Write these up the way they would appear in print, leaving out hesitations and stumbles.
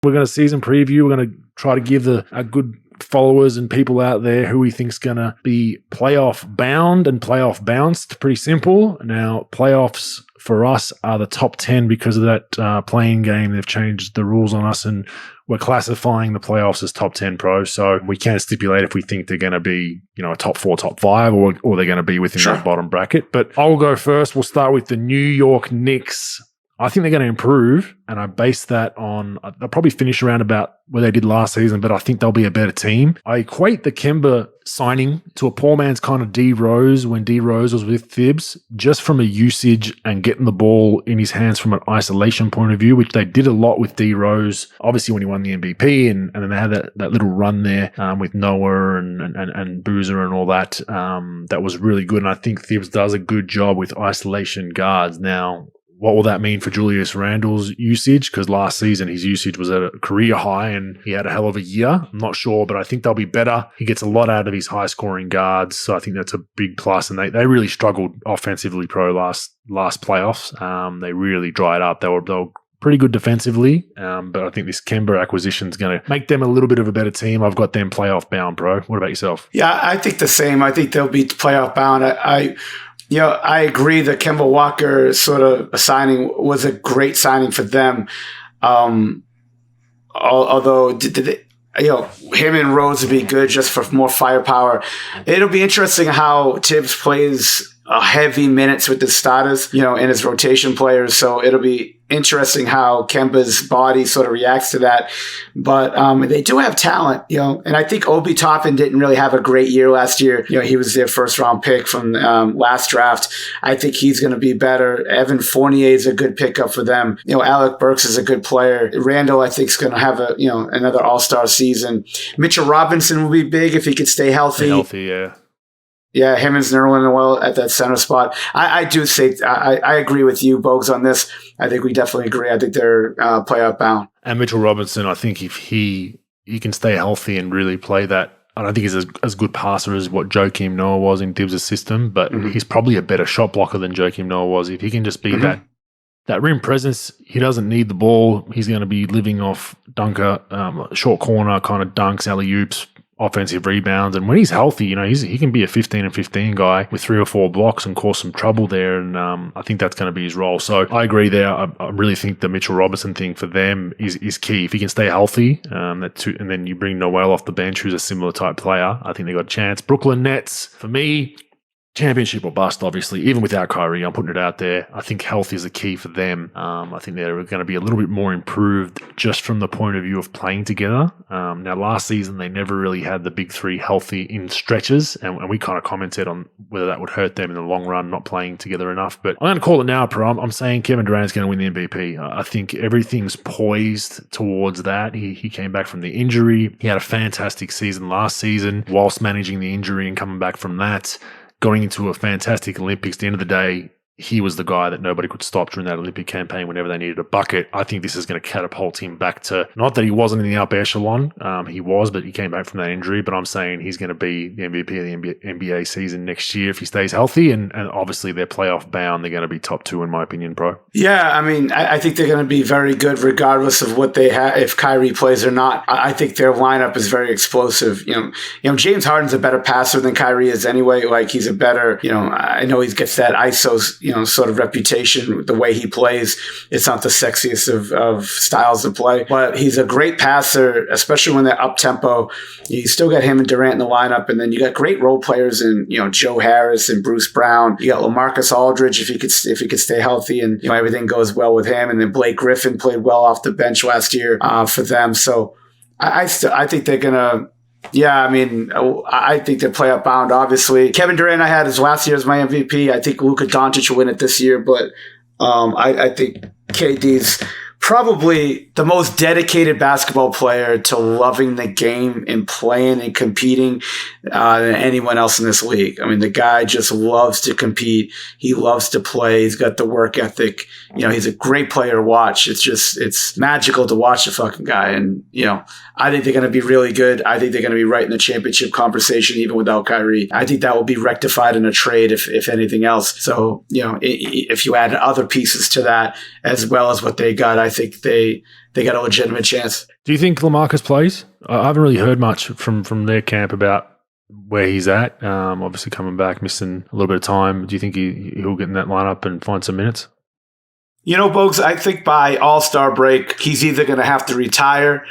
We're going to season preview. We're going to try to give our good followers and people out there who we think's going to be playoff bound and playoff bounced. Pretty simple. Now, playoffs for us are the top 10 because of that playing game. They've changed the rules on us, and we're classifying the playoffs as top 10 pro. So we can't stipulate if we think they're going to be, a top 4, top 5, or they're going to be within that bottom bracket. But I'll go first. We'll start with the New York Knicks. I think they're going to improve, and I base that on they'll probably finish around about where they did last season, but I think they'll be a better team. I equate the Kemba signing to a poor man's kind of D Rose when D Rose was with Thibs, just from a usage and getting the ball in his hands from an isolation point of view, which they did a lot with D Rose, obviously when he won the MVP, and then they had that little run there with Noah and Boozer and all that. That was really good, and I think Thibs does a good job with isolation guards. Now, what will that mean for Julius Randle's usage? Because last season his usage was at a career high and he had a hell of a year. I'm not sure, but I think they'll be better. He gets a lot out of his high-scoring guards, so I think that's a big plus. And they really struggled offensively pro last playoffs. They really dried up. They were pretty good defensively, but I think this Kemba acquisition is going to make them a little bit of a better team. I've got them playoff bound, bro. What about yourself? Yeah, I think the same. I think they'll be playoff bound. I agree that Kemba Walker sort of signing was a great signing for them. Although, him and Rose would be good just for more firepower. It'll be interesting how Tibbs plays heavy minutes with the starters, and his rotation players. So it'll be interesting how Kemba's body sort of reacts to that. But they do have talent, and I think Obi Toppin didn't really have a great year last year. He was their first round pick from last draft. I think he's going to be better. Evan Fournier is a good pickup for them. Alec Burks is a good player. Randall, I think, is going to have another all-star season. Mitchell Robinson will be big if he could stay healthy. Yeah. Yeah, him and Nerlens at that center spot. I do say I agree with you, Bogues, on this. I think we definitely agree. I think they're playoff bound. And Mitchell Robinson, I think if he can stay healthy and really play that, I don't think he's as good passer as what Joakim Noah was in Tibbs' system, but he's probably a better shot blocker than Joakim Noah was. If he can just be that rim presence, he doesn't need the ball. He's going to be living off dunker, short corner kind of dunks, alley-oops, offensive rebounds, and when he's healthy, he can be a 15 and 15 guy with 3 or 4 blocks and cause some trouble there, and I think that's going to be his role. So I agree there. I really think the Mitchell Robinson thing for them is key. If he can stay healthy, and then you bring Noel off the bench, who's a similar type player, I think they got a chance. Brooklyn Nets, for me, championship or bust, obviously. Even without Kyrie, I'm putting it out there. I think health is the key for them. I think they're going to be a little bit more improved just from the point of view of playing together. Now, last season, they never really had the big three healthy in stretches, and we kind of commented on whether that would hurt them in the long run, not playing together enough. But I'm going to call it now, Pro. I'm saying Kevin Durant's going to win the MVP. I think everything's poised towards that. He came back from the injury. He had a fantastic season last season whilst managing the injury and coming back from that. Going into a fantastic Olympics, at the end of the day, he was the guy that nobody could stop during that Olympic campaign whenever they needed a bucket. I think this is going to catapult him back to, not that he wasn't in the upper echelon, he was, but he came back from that injury. But I'm saying he's going to be the MVP of the NBA season next year if he stays healthy. And obviously they're playoff bound. They're going to be top 2 in my opinion, bro. Yeah, I think they're going to be very good regardless of what they have, if Kyrie plays or not. I think their lineup is very explosive. James Harden's a better passer than Kyrie is anyway. Like he's a better, I know he gets that ISO, sort of reputation, the way he plays. It's not the sexiest of styles to play, but he's a great passer, especially when they're up tempo. You still got him and Durant in the lineup, and then you got great role players in, Joe Harris and Bruce Brown. You got LaMarcus Aldridge if he could stay healthy and everything goes well with him. And then Blake Griffin played well off the bench last year for them. So I think they're gonna. Yeah, I think they're playoff bound, obviously. Kevin Durant I had as last year as my MVP. I think Luka Doncic will win it this year, but I think KD's probably the most dedicated basketball player to loving the game and playing and competing than anyone else in this league. The guy just loves to compete. He loves to play. He's got the work ethic. he's a great player to watch. It's magical to watch the fucking guy. And, I think they're going to be really good. I think they're going to be right in the championship conversation, even without Kyrie. I think that will be rectified in a trade, if anything else. So, if you add other pieces to that, as well as what they got, I think they got a legitimate chance. Do you think LaMarcus plays? I haven't really heard much from their camp about where he's at. Obviously coming back, missing a little bit of time. Do you think he'll get in that lineup and find some minutes? Bogues, I think by All-Star break, he's either going to have to retire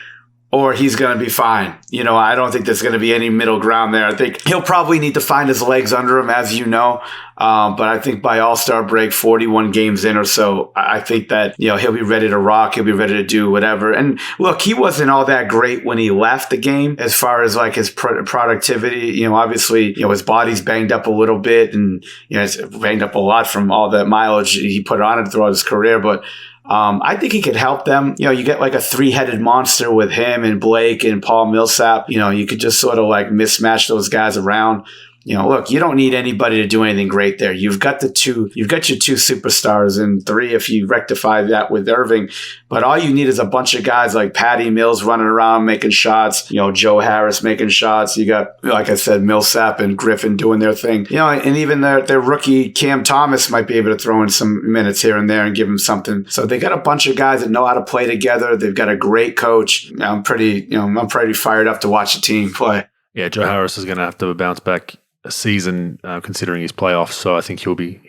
or he's going to be fine. I don't think there's going to be any middle ground there. I think he'll probably need to find his legs under him, as you know. But I think by All-Star break, 41 games in or so, I think that, he'll be ready to rock. He'll be ready to do whatever. And look, he wasn't all that great when he left the game as far as like his productivity. Obviously, his body's banged up a little bit and, it's banged up a lot from all the mileage he put on it throughout his career. But I think he could help them. You get like a three-headed monster with him and Blake and Paul Millsap. You could just sort of like mismatch those guys around. Look, you don't need anybody to do anything great there. You've got your two superstars and three if you rectify that with Irving. But all you need is a bunch of guys like Patty Mills running around making shots, Joe Harris making shots. You got, like I said, Millsap and Griffin doing their thing. And even their rookie Cam Thomas might be able to throw in some minutes here and there and give him something. So they got a bunch of guys that know how to play together. They've got a great coach. I'm pretty fired up to watch the team play. Yeah, Joe Harris is going to have to bounce back a season considering his playoffs, so I think should be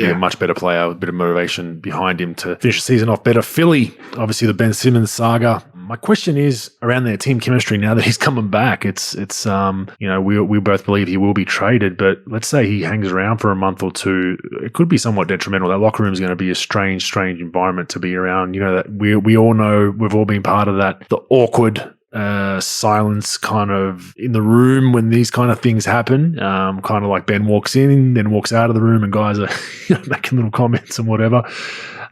a much better player with a bit of motivation behind him to finish the season off better. Philly, obviously the Ben Simmons saga. My question is around their team chemistry now that he's coming back. It's we both believe he will be traded, but let's say he hangs around for a month or two, it could be somewhat detrimental. That locker room is going to be a strange environment to be around. That we all know, we've all been part of that, the awkward silence kind of in the room when these kind of things happen, kind of like Ben walks in, then walks out of the room and guys are making little comments and whatever.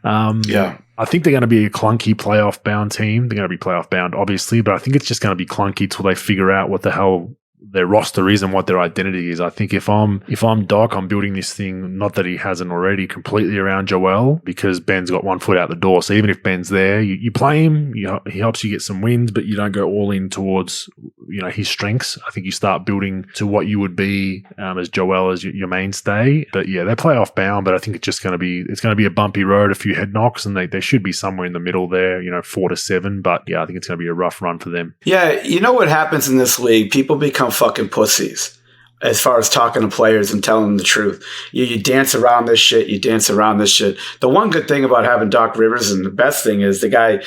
I think they're going to be a clunky playoff bound team. They're going to be playoff bound, obviously, but I think it's just going to be clunky till they figure out what the hell their roster is and what their identity is. I think if I'm Doc, I'm building this thing, not that he hasn't already, completely around Joel, because Ben's got one foot out the door. So even if Ben's there, you play him, he helps you get some wins, but you don't go all in towards his strengths. I think you start building to what you would be as Joel as your mainstay. But yeah, they're playoff bound, but I think it's going to be a bumpy road, a few head knocks, and they should be somewhere in the middle there, 4 to 7. But yeah, I think it's going to be a rough run for them. Yeah, what happens in this league? People become fucking pussies as far as talking to players and telling them the truth. You dance around this shit. The one good thing about having Doc Rivers, and the best thing is the guy,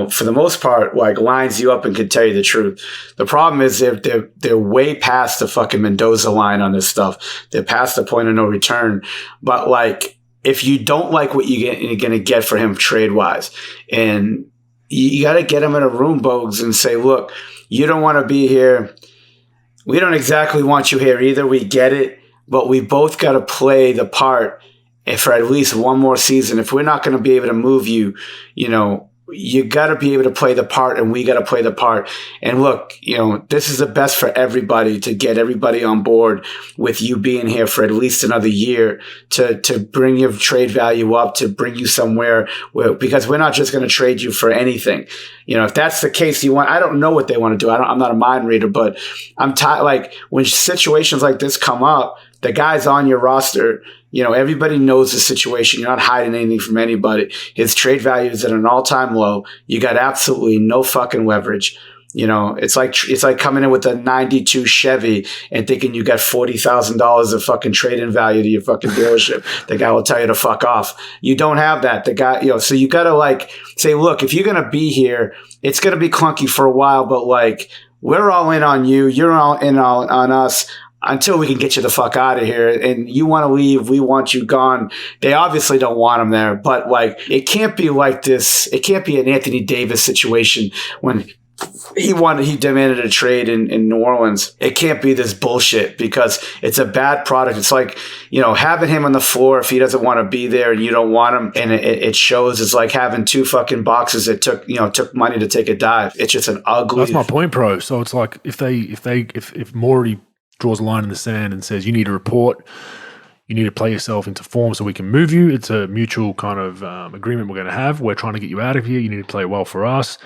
for the most part, like lines you up and can tell you the truth. The problem is they're way past the fucking Mendoza line on this stuff. They're past the point of no return. But like, if you don't like what you're going to get for him trade wise, and you got to get him in a room, Bogues, and say, look, you don't want to be here. We don't exactly want you here either. We get it, but we both got to play the part for at least one more season. If we're not going to be able to move you, you got to be able to play the part, and we got to play the part. And look, this is the best for everybody, to get everybody on board with you being here for at least another year, to bring your trade value up, to bring you somewhere because we're not just going to trade you for anything. If that's the case, I don't know what they want to do. I'm not a mind reader, but I'm tired. Like when situations like this come up, the guys on your roster, everybody knows the situation. You're not hiding anything from anybody. His trade value is at an all-time low. You got absolutely no fucking leverage. It's like coming in with a 92 Chevy and thinking you got $40,000 of fucking trade-in value to your fucking dealership. The guy will tell you to fuck off. You don't have that. The guy, so you got to like say, look, if you're going to be here, it's going to be clunky for a while, but like, we're all in on you. You're all in on us. Until we can get you the fuck out of here. And you want to leave, we want you gone. They obviously don't want him there, but like, it can't be like this. It can't be an Anthony Davis situation when he demanded a trade in New Orleans. It can't be this bullshit because it's a bad product. It's like, having him on the floor if he doesn't want to be there and you don't want him, and it shows. It's like having two fucking boxes that took money to take a dive. It's just an ugly. That's my point, bro. So it's like if Morey draws a line in the sand and says you need to report, You need to play yourself into form so we can move you. It's a mutual kind of agreement we're going to have. We're trying to get you out of here. You need to play well for us.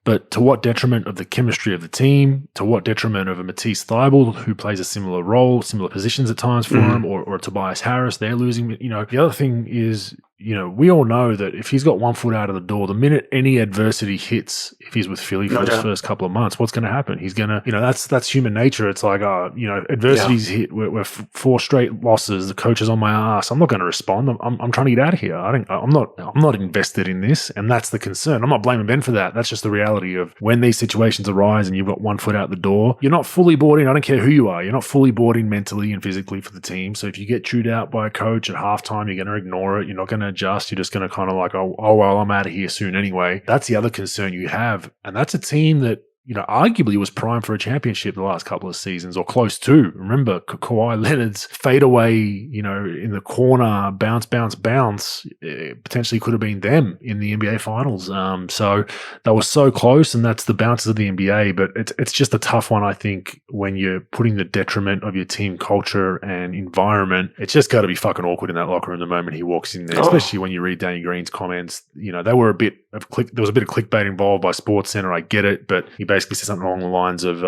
But to what detriment of the chemistry of the team? To what detriment of a Matisse Thybulle, who plays a similar role, similar positions at times for him, or Tobias Harris? They're losing. The other thing is, we all know that if he's got 1 foot out of the door, the minute any adversity hits, if he's with Philly for his first couple of months, what's going to happen? He's going to, that's human nature. It's like, adversity's hit. We're 4 straight losses. The coach is on my ass. I'm not going to respond. I'm trying to get out of here. I'm not invested in this, and that's the concern. I'm not blaming Ben for that. That's just the reality of when these situations arise and you've got 1 foot out the door. You're not fully bought in. I don't care who you are. You're not fully bought in mentally and physically for the team. So if you get chewed out by a coach at halftime, you're going to ignore it. You're not going to adjust. You're just going to kind of like, oh well, I'm out of here soon anyway. That's the other concern you have. And that's a team that, arguably was primed for a championship the last couple of seasons, or close to. Remember, Kawhi Leonard's fadeaway, in the corner, bounce, potentially could have been them in the NBA Finals. So they were so close, and that's the bounces of the NBA. But it's just a tough one, I think, when you're putting the detriment of your team culture and environment. It's just got to be fucking awkward in that locker room the moment he walks in there, especially when you read Danny Green's comments. They were there was a bit of clickbait involved by SportsCenter. I get it, but he basically said something along the lines of,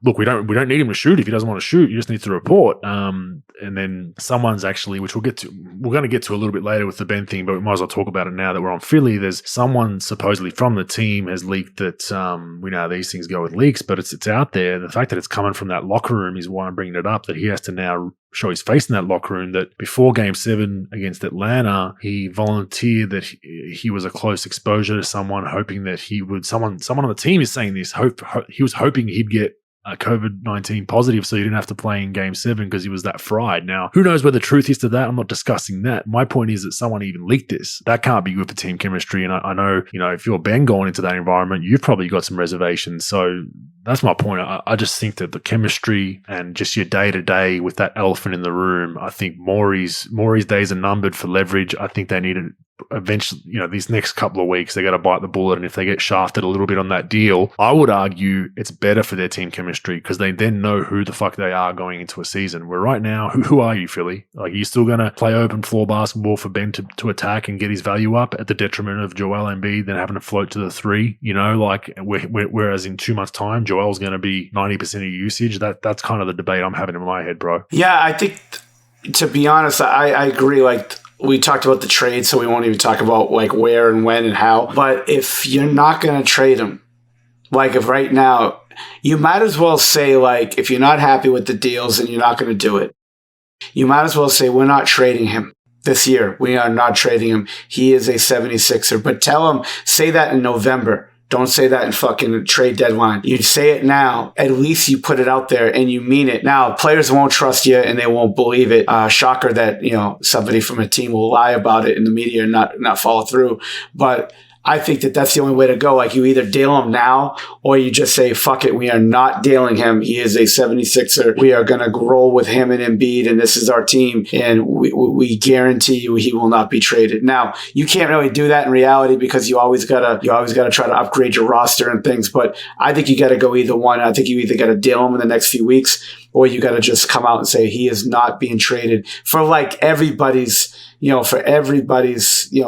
look, we don't need him to shoot if he doesn't want to shoot. You just need to report. And then someone's actually, which we're going to get to a little bit later with the Ben thing, but we might as well talk about it now that we're on Philly. There's someone supposedly from the team has leaked that, we know how these things go with leaks, but it's out there. The fact that it's coming from that locker room is why I'm bringing it up, that he has to now show his face in that locker room, that before Game 7 against Atlanta, he volunteered that he was a close exposure to someone, hoping that someone on the team is saying this, he was hoping he'd get COVID-19 positive so he didn't have to play in Game 7 because he was that fried. Now, who knows where the truth is to that? I'm not discussing that. My point is that someone even leaked this. That can't be good for team chemistry. And I know, if you're Ben going into that environment, you've probably got some reservations. So that's my point. I just think that the chemistry and just your day-to-day with that elephant in the room, I think Maury's days are numbered for leverage. I think they need to eventually, these next couple of weeks, they got to bite the bullet. And if they get shafted a little bit on that deal, I would argue it's better for their team chemistry because they then know who the fuck they are going into a season. Where right now, who are you, Philly? Like, are you still going to play open floor basketball for Ben to attack and get his value up at the detriment of Joel Embiid, then having to float to the 3? Whereas in 2 months' time, Joel's going to be 90% of usage. That's kind of the debate I'm having in my head, bro. Yeah, I think, to be honest, I agree. Like, we talked about the trade, so we won't even talk about like where and when and how. But if you're not going to trade him, like if right now, you might as well say, like, if you're not happy with the deals and you're not going to do it, you might as well say, we're not trading him this year. We are not trading him. He is a 76er. But say that in November. Don't say that in fucking trade deadline. You say it now. At least you put it out there and you mean it. Now, players won't trust you and they won't believe it. Shocker that, somebody from a team will lie about it in the media and not follow through. But I think that that's the only way to go. Like, you either deal him now or you just say, fuck it, we are not dealing him. He is a 76er. We are going to roll with him and Embiid, and this is our team, and we guarantee you he will not be traded. Now, you can't really do that in reality because you always gotta try to upgrade your roster and things, but I think you got to go either one. I think you either got to deal him in the next few weeks or you got to just come out and say he is not being traded for like everybody's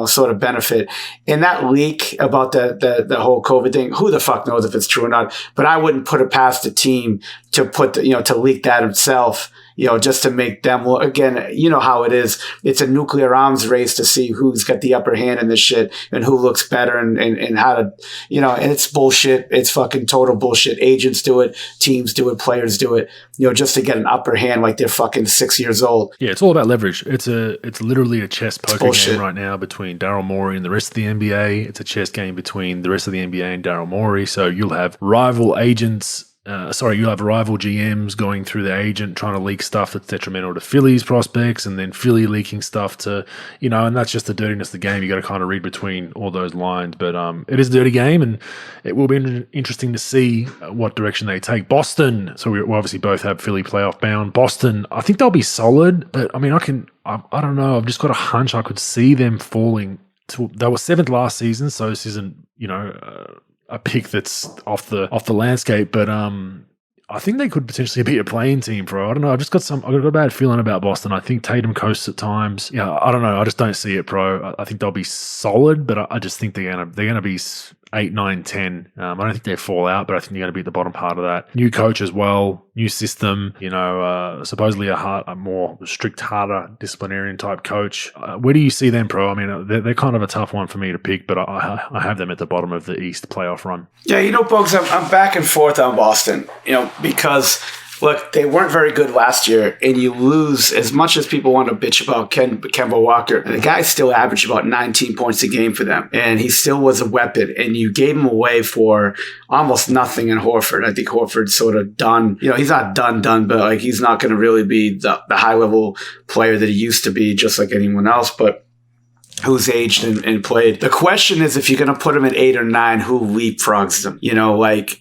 sort of benefit. And that leak about the whole COVID thing, who the fuck knows if it's true or not, but I wouldn't put it past the team to to leak that himself, just to make them look. Again, you know how it is. It's a nuclear arms race to see who's got the upper hand in this shit and who looks better and how to, and it's bullshit. It's fucking total bullshit. Agents do it. Teams do it. Players do it, just to get an upper hand like they're fucking 6 years old. Yeah, it's all about leverage. It's literally a chess poker game right now between Daryl Morey and the rest of the NBA. It's a chess game between the rest of the NBA and Daryl Morey. So you'll have rival agents. You'll have rival GMs going through the agent trying to leak stuff that's detrimental to Philly's prospects, and then Philly leaking stuff to, and that's just the dirtiness of the game. You got to kind of read between all those lines. But it is a dirty game, and it will be interesting to see what direction they take. Boston, so we obviously both have Philly playoff bound. Boston, I think they'll be solid, but I mean, I don't know. I've just got a hunch I could see them falling. They were 7th last season, so this isn't, a pick that's off the landscape, but I think they could potentially be a playing team, bro. I don't know. I've got a bad feeling about Boston. I think Tatum coasts at times. Yeah, I don't know. I just don't see it, bro. I think they'll be solid, but I just think they're gonna be 8, 9, 10. I don't think they fall out, but I think they're going to be at the bottom part of that. New coach as well, new system, supposedly a more strict, harder disciplinarian type coach. Where do you see them, pro? I mean, they're kind of a tough one for me to pick, but I have them at the bottom of the East playoff run. Yeah, Bogues, I'm back and forth on Boston, because look, they weren't very good last year, and you lose as much as people want to bitch about Kemba Walker. The guy still averaged about 19 points a game for them, and he still was a weapon. And you gave him away for almost nothing in Horford. I think Horford's sort of done. He's not done, but like he's not going to really be the high level player that he used to be, just like anyone else. But who's aged and played. The question is, if you're going to put them at 8 or 9, who leapfrogs them?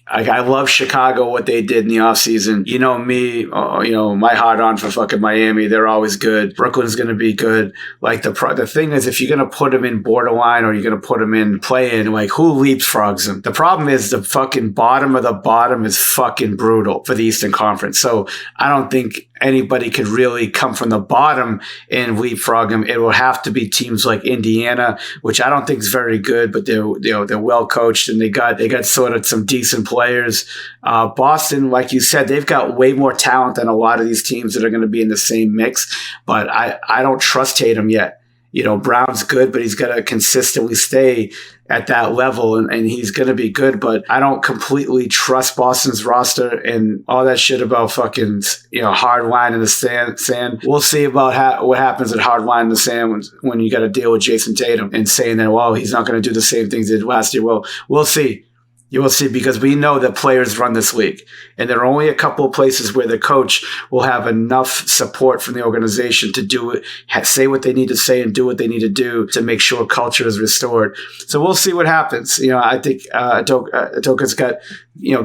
I love Chicago, what they did in the offseason. Me, my heart on for fucking Miami. They're always good. Brooklyn's going to be good. Like the thing is, if you're going to put them in borderline or you're going to put them in play-in, like who leapfrogs them? The problem is the fucking bottom of the bottom is fucking brutal for the Eastern Conference. So I don't think anybody could really come from the bottom and leapfrog them. It will have to be teams like Indiana, which I don't think is very good, but they're well coached and they got sort of some decent players. Boston, like you said, they've got way more talent than a lot of these teams that are going to be in the same mix. But I don't trust Tatum yet. Brown's good, but he's got to consistently stay at that level, and he's going to be good. But I don't completely trust Boston's roster and all that shit about fucking, hard line in the sand. We'll see about what happens at hard line in the sand when you got to deal with Jason Tatum and saying that, well, he's not going to do the same things he did last year. Well, we'll see. You will see, because we know that players run this league. And there are only a couple of places where the coach will have enough support from the organization to do it, say what they need to say and do what they need to do to make sure culture is restored. So we'll see what happens. I think Udoka's got,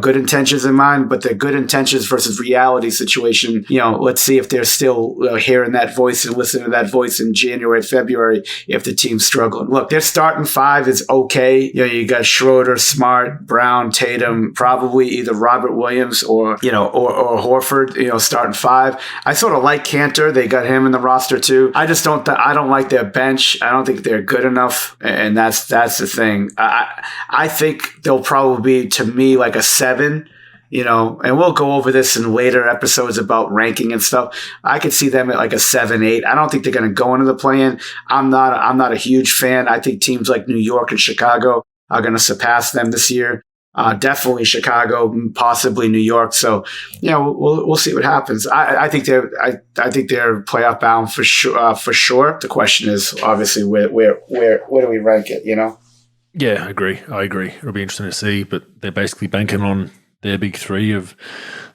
good intentions in mind, but the good intentions versus reality situation, let's see if they're still hearing that voice and listening to that voice in January, February, if the team's struggling. Look, their starting 5 is okay. You got Schroeder, Smart, Brown, Tatum, probably either Robert Williams or Horford, starting 5. I sort of like Cantor. They got him in the roster too. I just don't like their bench. I don't think they're good enough. And that's the thing. I think they'll probably be, to me, like a 7, and we'll go over this in later episodes about ranking and stuff. I could see them at like a 7, 8. I don't think they're going to go into the play-in. I'm not a huge fan. I think teams like New York and Chicago are going to surpass them this year. Definitely Chicago, possibly New York. So, we'll see what happens. I think they're playoff bound for sure. For sure. The question is obviously where do we rank it? Yeah, I agree. It'll be interesting to see, but they're basically banking on their big 3 of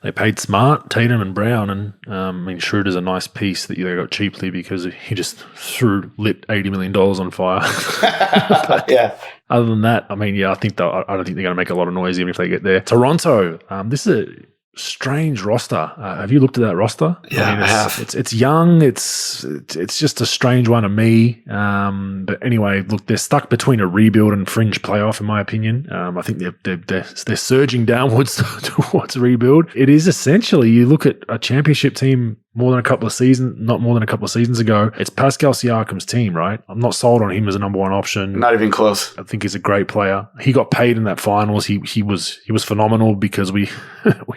they paid Smart, Tatum, and Brown, and Schroeder's a nice piece that they got cheaply because he just lit $80 million on fire. Yeah. Other than that, I don't think they're going to make a lot of noise even if they get there. Toronto, this is a strange roster. Have you looked at that roster? Yeah, I have. It's young. It's just a strange one to me. But anyway, look, they're stuck between a rebuild and fringe playoff, in my opinion. I think they're surging downwards towards rebuild. It is essentially, you look at a championship team not more than a couple of seasons ago. It's Pascal Siakam's team, right? I'm not sold on him as a number 1 option. Not even close. I think he's a great player. He got paid in that finals. He was phenomenal because we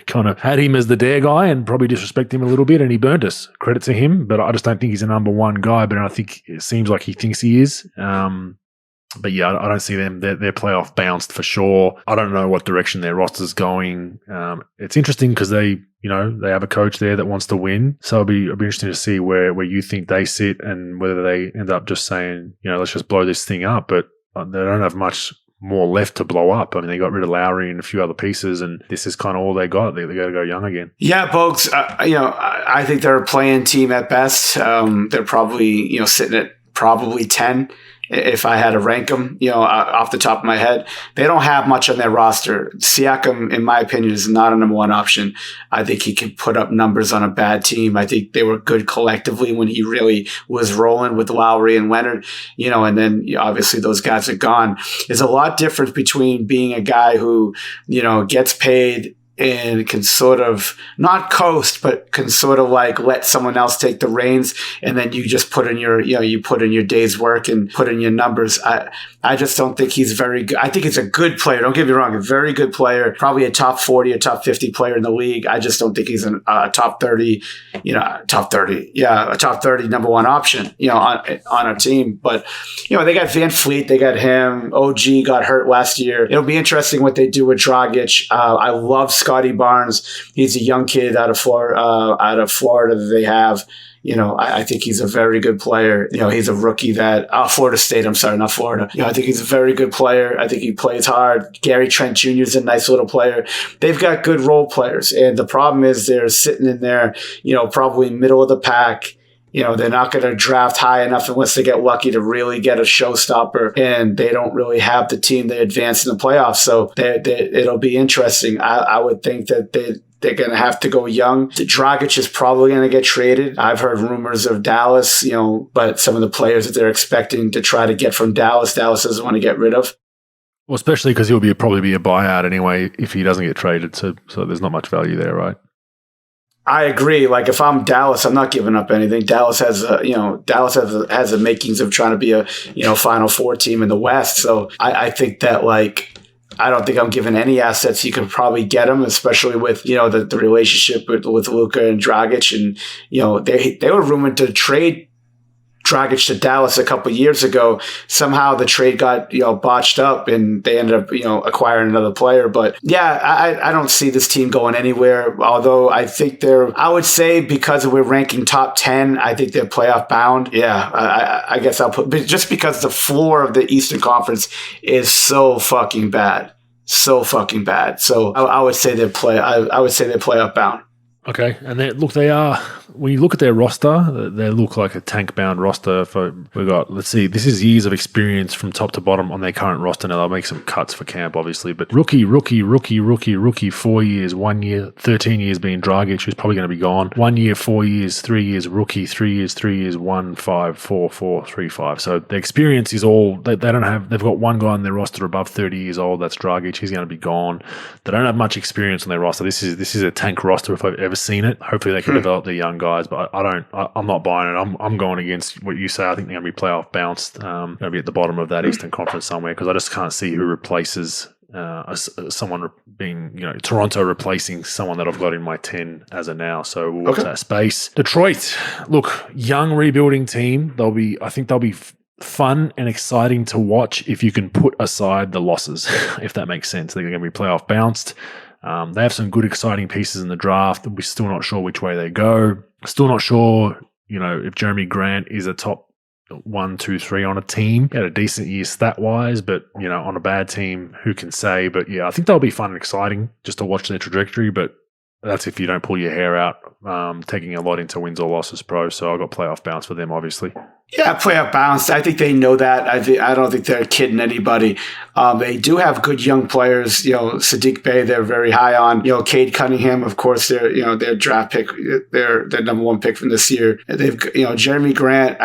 kind of had him as the dare guy and probably disrespect him a little bit, and he burnt us. Credit to him, but I just don't think he's a number 1 guy. But I think it seems like he thinks he is. But yeah, I don't see them. They're playoff bounced for sure. I don't know what direction their roster's going. It's interesting because they have a coach there that wants to win. So it'll be interesting to see where you think they sit and whether they end up just saying, let's just blow this thing up. But they don't have much more left to blow up. I mean, they got rid of Lowry and a few other pieces, and this is kind of all they got. They got to go young again. Yeah, Bogues, I think they're a play-in team at best. They're probably, sitting at probably 10. If I had to rank them, off the top of my head. They don't have much on their roster. Siakam, in my opinion, is not a number 1 option. I think he can put up numbers on a bad team. I think they were good collectively when he really was rolling with Lowry and Leonard, and then obviously those guys are gone. There's a lot difference between being a guy who, gets paid and can sort of not coast, but can sort of like let someone else take the reins, and then you just put in your day's work and put in your numbers. I just don't think he's very good. I think he's a good player. Don't get me wrong, a very good player, probably a top 40 or top 50 player in the league. I just don't think he's a top 30, a top 30 number one option, on a team. But, they got Van Fleet, they got him. OG got hurt last year. It'll be interesting what they do with Dragic. I love Scotty Barnes. He's a young kid out of Florida that they have. I think he's a very good player. He's a rookie Florida State, I'm sorry, not Florida. I think he's a very good player. I think he plays hard. Gary Trent Jr. is a nice little player. They've got good role players. And the problem is they're sitting in there, probably middle of the pack. They're not going to draft high enough unless they get lucky to really get a showstopper, and they don't really have the team that advance in the playoffs. So it'll be interesting. I would think that they're going to have to go young. Dragic is probably going to get traded. I've heard rumors of Dallas, but some of the players that they're expecting to try to get from Dallas doesn't want to get rid of. Well, especially because he'll probably be a buyout anyway if he doesn't get traded. So there's not much value there, right? I agree. Like if I'm Dallas, I'm not giving up anything. Dallas has the makings of trying to be a Final Four team in the West. So I think that I don't think I'm giving any assets. You can probably get them, especially with the relationship with Luka and Dragic, and they were rumored to trade Dragic to Dallas a couple of years ago. Somehow the trade got botched up, and they ended up acquiring another player. But yeah, I don't see this team going anywhere. Although I think I would say because we're ranking top 10, I think they're playoff bound. Yeah, I guess I'll put, but just because the floor of the Eastern Conference is so fucking bad. So I would say they're playoff bound. Okay, and they are. When you look at their roster, they look like a tank-bound roster. Let's see, this is years of experience from top to bottom on their current roster. Now they'll make some cuts for camp, obviously, but rookie, 4 years, 1 year, 13 years being Dragic, who's probably going to be gone. 1 year, 4 years, 3 years, rookie, 3 years, 3 years, 1, 5, 4, 4, 3, 5. So the experience is all. They've got one guy on their roster above 30 years old. That's Dragic. He's going to be gone. They don't have much experience on their roster. This is a tank roster if I've ever seen it. Hopefully they can develop their young guys, but I'm not buying it. I'm going against what you say. I think they're going to be playoff bounced. Going to be at the bottom of that Eastern Conference somewhere, because I just can't see who replaces someone being, Toronto replacing someone that I've got in my 10 as of now. So we'll watch that space. Detroit, look, young rebuilding team. I think they'll be fun and exciting to watch if you can put aside the losses, if that makes sense. They're going to be playoff bounced. They have some good, exciting pieces in the draft. We're still not sure which way they go. Still not sure, if Jeremy Grant is a top 1, 2, 3 on a team. He had a decent year stat-wise, but, on a bad team, who can say? But, yeah, I think they'll be fun and exciting just to watch their trajectory, but that's if you don't pull your hair out, taking a lot into wins or losses pro. So I've got playoff bounce for them, obviously. Yeah, playoff bounce. I think they know that. I don't think they're kidding anybody. They do have good young players. Sadiq Bey, they're very high on. Cade Cunningham, of course, they're their draft pick, their number one pick from this year. They've Jeremy Grant.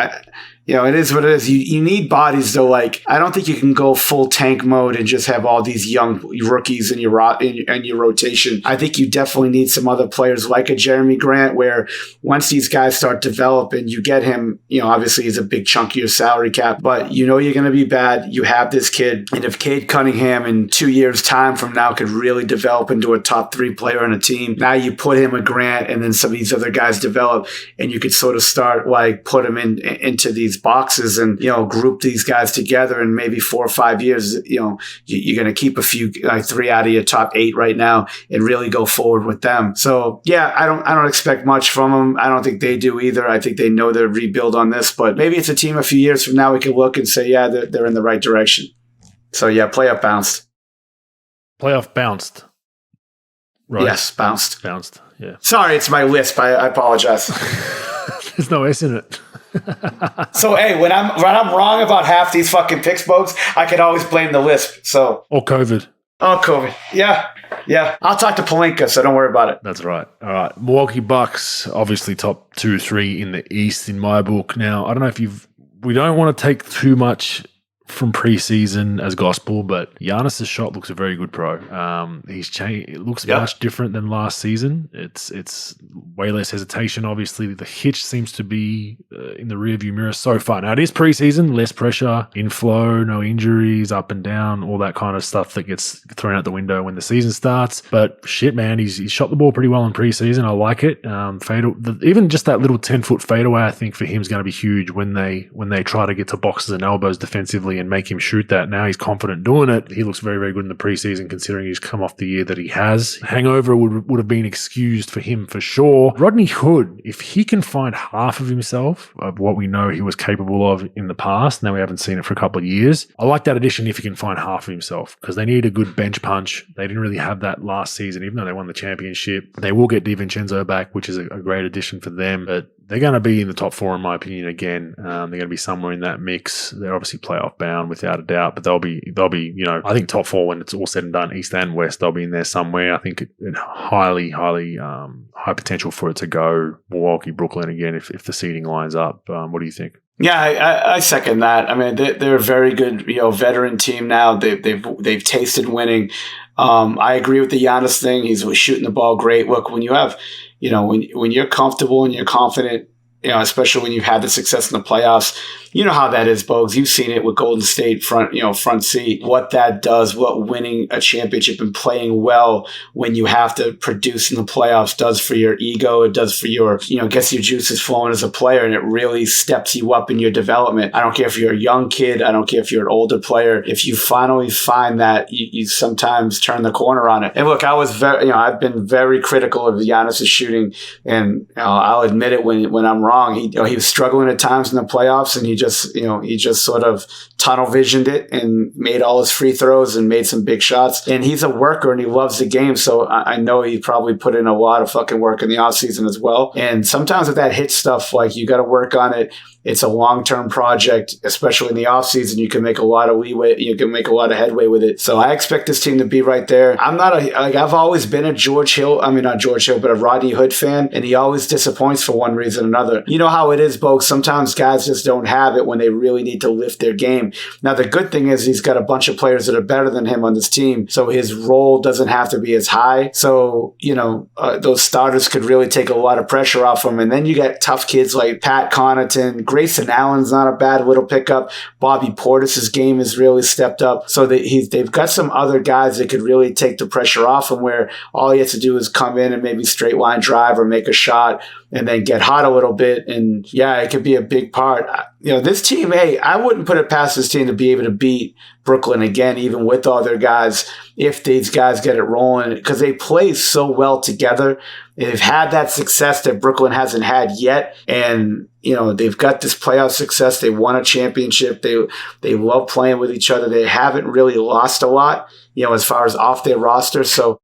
It is what it is. You need bodies, though. Like, I don't think you can go full tank mode and just have all these young rookies in your rotation. I think you definitely need some other players like a Jeremy Grant, where once these guys start developing, you get him, obviously he's a big chunk of your salary cap, but you're going to be bad. You have this kid. And if Cade Cunningham in 2 years' time from now could really develop into a top 3 player on a team, now you put him a Grant, and then some of these other guys develop, and you could sort of start put them into these boxes and group these guys together, and maybe 4 or 5 years you're going to keep a few 3 out of your top 8 right now and really go forward with them. So yeah, I don't expect much from them. I don't think they do either. I think they know their rebuild on this, but maybe it's a team a few years from now we can look and say, yeah, they're in the right direction. So yeah, playoff bounced. Right. Yes, bounced. Yeah. Sorry, it's my lisp. I apologize. There's no S in it. So hey, when I'm wrong about half these fucking picks, Bogues, I can always blame the lisp. So or COVID. Oh, COVID. Yeah. I'll talk to Pelinka, so don't worry about it. That's right. All right. Milwaukee Bucks, obviously top 2, 3 in the East in my book. Now, I don't know if we don't want to take too much from preseason as gospel, but Giannis's shot looks a very good pro. He's changed. It looks much different than last season. It's way less hesitation. Obviously, the hitch seems to be in the rearview mirror so far. Now it is preseason, less pressure, inflow, no injuries, up and down, all that kind of stuff that gets thrown out the window when the season starts. But shit, man, he's shot the ball pretty well in preseason. I like it. Even just that little 10-foot fadeaway, I think for him is going to be huge when they try to get to boxes and elbows defensively and make him shoot that. Now he's confident doing it. He looks very, very good in the preseason considering he's come off the year that he has. Hangover would have been excused for him for sure. Rodney Hood, if he can find half of himself of what we know he was capable of in the past, now we haven't seen it for a couple of years. I like that addition if he can find half of himself because they need a good bench punch. They didn't really have that last season, even though they won the championship. They will get DiVincenzo back, which is a great addition for them, but they're going to be in the top 4 in my opinion again. They're going to be somewhere in that mix. They're obviously playoff bound without a doubt, but they'll be I think top 4 when it's all said and done, East and West, they'll be in there somewhere. I think it highly high potential for it to go Milwaukee, Brooklyn again if the seeding lines up. What do you think? Yeah, I second that. I mean, they're a very good, veteran team now. They've tasted winning. I agree with the Giannis thing. He's shooting the ball great. Look, when you have, when you're comfortable and you're confident, especially when you've had the success in the playoffs, you know how that is, Bogues. You've seen it with Golden State front seat. What that does, what winning a championship and playing well when you have to produce in the playoffs does for your ego. It does for your, gets your juices flowing as a player, and it really steps you up in your development. I don't care if you're a young kid. I don't care if you're an older player. If you finally find that, you sometimes turn the corner on it. And look, I was I've been very critical of Giannis' shooting, and I'll admit it when I'm wrong. He was struggling at times in the playoffs, and he just sort of tunnel visioned it and made all his free throws and made some big shots. And he's a worker and he loves the game. So I know he probably put in a lot of fucking work in the offseason as well. And sometimes with that hit stuff, like you got to work on it. It's a long-term project, especially in the offseason. You can make a lot of leeway. You can make a lot of headway with it. So I expect this team to be right there. I've always been a a Rodney Hood fan, and he always disappoints for one reason or another. You know how it is, Bogues. Sometimes guys just don't have it when they really need to lift their game. Now, the good thing is he's got a bunch of players that are better than him on this team, so his role doesn't have to be as high. So, those starters could really take a lot of pressure off him. And then you get tough kids like Pat Connaughton. Grayson Allen's not a bad little pickup. Bobby Portis's game has really stepped up. So they've got some other guys that could really take the pressure off him, where all he has to do is come in and maybe straight line drive or make a shot and then get hot a little bit. And yeah, it could be a big part. This team, I wouldn't put it past this team to be able to beat Brooklyn again, even with all their guys, if these guys get it rolling, because they play so well together. They've had that success that Brooklyn hasn't had yet. And, they've got this playoff success. They won a championship. They love playing with each other. They haven't really lost a lot, as far as off their roster. So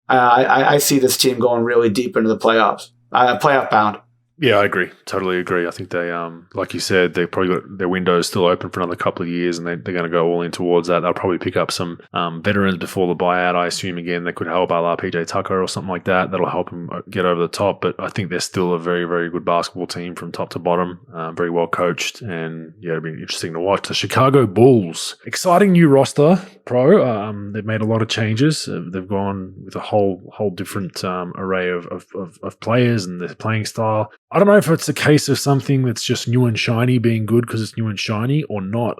I see this team going really deep into the playoffs. Playoff bound. Yeah, I agree. Totally agree. I think they, like you said, they probably got their windows still open for another couple of years, and they're going to go all in towards that. They'll probably pick up some veterans before the buyout. I assume again they could help a la PJ Tucker or something like that. That'll help them get over the top. But I think they're still a very, very good basketball team from top to bottom. Very well coached, and yeah, it'll be interesting to watch. The Chicago Bulls, exciting new roster, pro. They've made a lot of changes. They've gone with a whole different array of players and their playing style. I don't know if it's a case of something that's just new and shiny being good because it's new and shiny or not.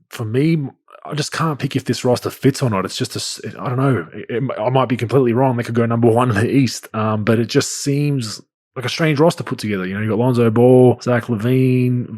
For me, I just can't pick if this roster fits or not. It's just I don't know. I might be completely wrong. They could go number 1 in the East, but it just seems like a strange roster put together. You got Lonzo Ball, Zach LaVine,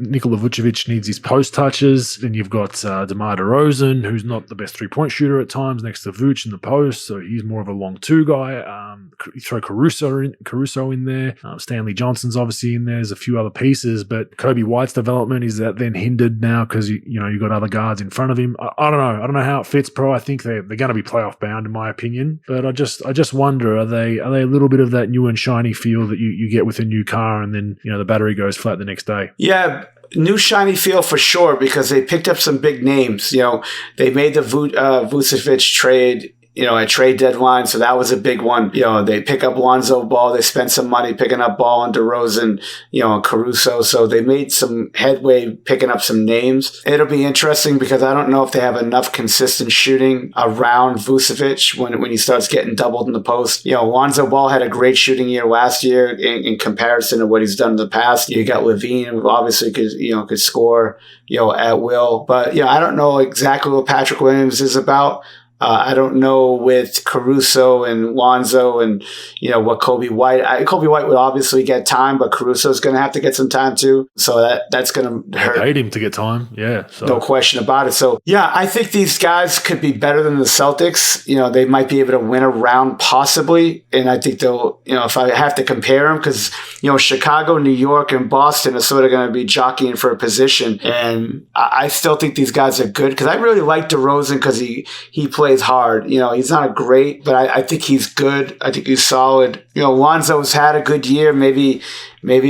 Nikola Vucevic needs his post touches. Then you've got DeMar DeRozan, who's not the best 3-point shooter at times, next to Vuce in the post, so he's more of a long 2 guy. You throw Caruso in there. Stanley Johnson's obviously in there. There's a few other pieces, but Kobe White's development is that then hindered now because you've got other guards in front of him. I don't know. I don't know how it fits, pro. I think they're going to be playoff bound in my opinion, but I just wonder, are they a little bit of that new and shiny feel that you get with a new car, and then the battery goes flat the next day? Yeah, new shiny feel for sure, because they picked up some big names. They made the Vucevic trade. at trade deadline. So that was a big one. They pick up Lonzo Ball. They spent some money picking up Ball and DeRozan, and Caruso. So they made some headway picking up some names. It'll be interesting because I don't know if they have enough consistent shooting around Vucevic when he starts getting doubled in the post. Lonzo Ball had a great shooting year last year in comparison to what he's done in the past. You got LaVine, who obviously could score, at will. But, I don't know exactly what Patrick Williams is about. I don't know with Caruso and Lonzo and, what Kobe White. Kobe White would obviously get time, but Caruso's going to have to get some time too. So that's going to hurt. I paid him to get time. Yeah. So. No question about it. So, I think these guys could be better than the Celtics. They might be able to win a round possibly. And I think they'll, if I have to compare them, because, Chicago, New York, and Boston are sort of going to be jockeying for a position. And I still think these guys are good because I really like DeRozan because he plays hard. He's not great, but I think he's good. I think he's solid. Lonzo's had a good year. Maybe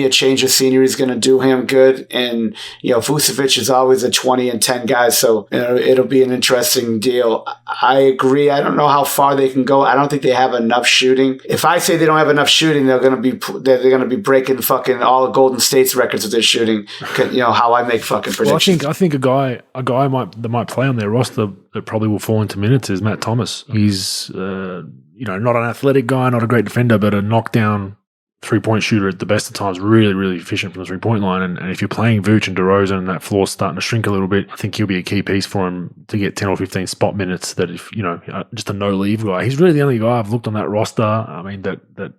a change of scenery is going to do him good. And, Vucevic is always a 20 and 10 guy. So, it'll be an interesting deal. I agree. I don't know how far they can go. I don't think they have enough shooting. If I say they don't have enough shooting, they're going to be breaking fucking all of Golden State's records with their shooting. How I make fucking predictions. Well, I think a guy that might play on their roster that probably will fall into minutes is Matt Thomas. He's, not an athletic guy, not a great defender, but a knockdown three-point shooter at the best of times, really, really efficient from the three-point line. And if you're playing Vooch and DeRozan and that floor's starting to shrink a little bit, I think he'll be a key piece for him to get 10 or 15 spot minutes that if, just a no-leave guy. He's really the only guy I've looked on that roster. I mean, that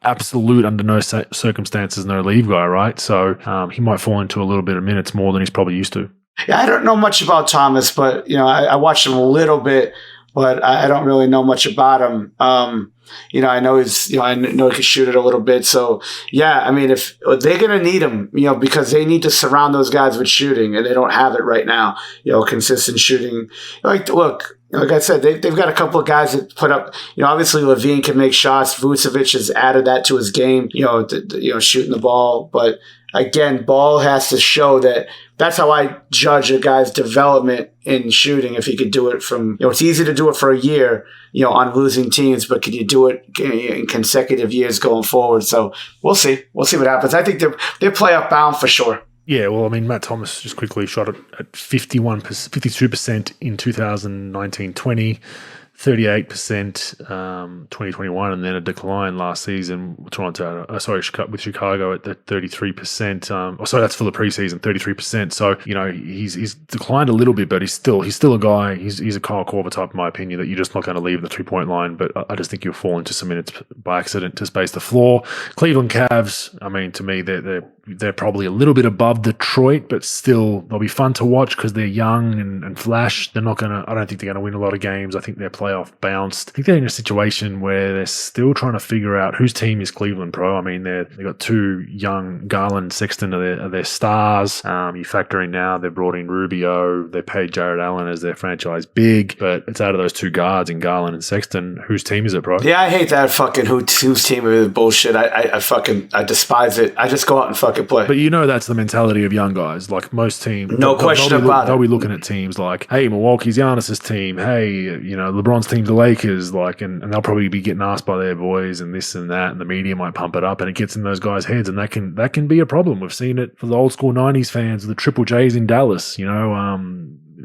absolute under no circumstances no-leave guy, right? So he might fall into a little bit of minutes more than he's probably used to. Yeah, I don't know much about Thomas, but, I watched him a little bit, but I don't really know much about him. I know I know he can shoot it a little bit. So, yeah, I mean, if they're going to need him, because they need to surround those guys with shooting, and they don't have it right now, consistent shooting. Like I said, they've got a couple of guys that put up, obviously LaVine can make shots. Vucevic has added that to his game, shooting the ball. But again, Ball has to show that. That's how I judge a guy's development in shooting. If he could do it from, it's easy to do it for a year, on losing teams, but can you do it in consecutive years going forward? So we'll see. We'll see what happens. I think they're playoff bound for sure. Yeah, well, I mean, Matt Thomas just quickly shot it at 52% in 2019-20. 38% 2021, and then a decline last season. With Chicago at 33%. That's for the preseason, 33%. So he's declined a little bit, but he's still a guy. He's a Kyle Korver type, in my opinion, that you're just not going to leave the 3-point line. But I just think you'll fall into some minutes by accident to space the floor. Cleveland Cavs. I mean, to me, they're probably a little bit above Detroit, but still they'll be fun to watch because they're young and flash. I don't think they're going to win a lot of games. I think they're playoff bounced. I think they're in a situation where they're still trying to figure out whose team is Cleveland, bro. I mean, they've got two young, Garland, Sexton are their stars. You factor in now they've brought in Rubio. They paid Jared Allen as their franchise big, but it's out of those two guards in Garland and Sexton. Whose team is it, bro? Yeah, I hate that fucking whose team is bullshit. I despise it. I just go out and fucking play. But that's the mentality of young guys. Like most teams, no question about it. They'll be looking at teams like, hey, Milwaukee's Giannis's team. Hey, LeBron's team's the Lakers. Like, and they'll probably be getting asked by their boys and this and that, and the media might pump it up, and it gets in those guys' heads, and that can be a problem. We've seen it for the old school '90s fans, the Triple J's in Dallas.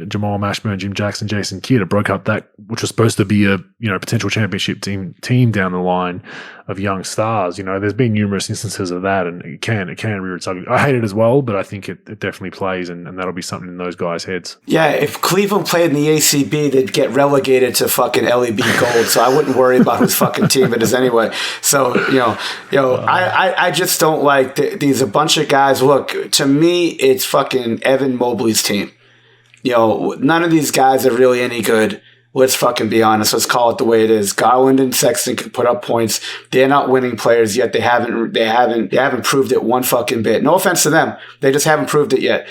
Jamal Mashburn, Jim Jackson, Jason Kidd broke up that which was supposed to be a potential championship team down the line of young stars. There's been numerous instances of that, and it can rear its ugly. I hate it as well, but I think it definitely plays, and that'll be something in those guys' heads. Yeah, if Cleveland played in the ACB, they'd get relegated to fucking LEB Gold, so I wouldn't worry about whose fucking team it is anyway. So I just don't like these a bunch of guys. Look, to me, it's fucking Evan Mobley's team. None of these guys are really any good. Let's fucking be honest. Let's call it the way it is. Garland and Sexton can put up points. They're not winning players yet. They haven't proved it one fucking bit. No offense to them. They just haven't proved it yet.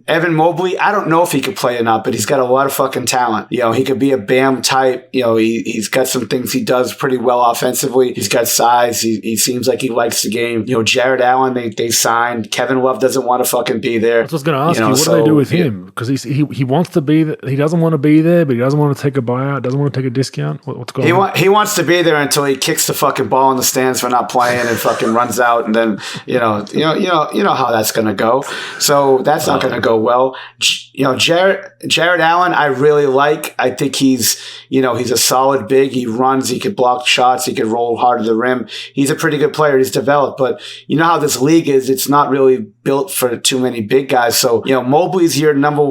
Evan Mobley, I don't know if he could play or not, but he's got a lot of fucking talent. He could be a Bam type. He's got some things he does pretty well offensively. He's got size. He seems like he likes the game. Jared Allen, they signed. Kevin Love doesn't want to fucking be there. I was going to ask you, what do they do with him? Because he wants to be there. He doesn't want to be there, but he doesn't want to take a buyout? Doesn't want to take a discount? What's going on? He wants to be there until he kicks the fucking ball in the stands for not playing and fucking runs out, and then you know how that's gonna go. So that's not gonna go well. Jared Allen, I really like. I think he's a solid big. He runs. He could block shots. He could roll hard to the rim. He's a pretty good player. He's developed, but you know how this league is. It's not really built for too many big guys. So Mobley's your number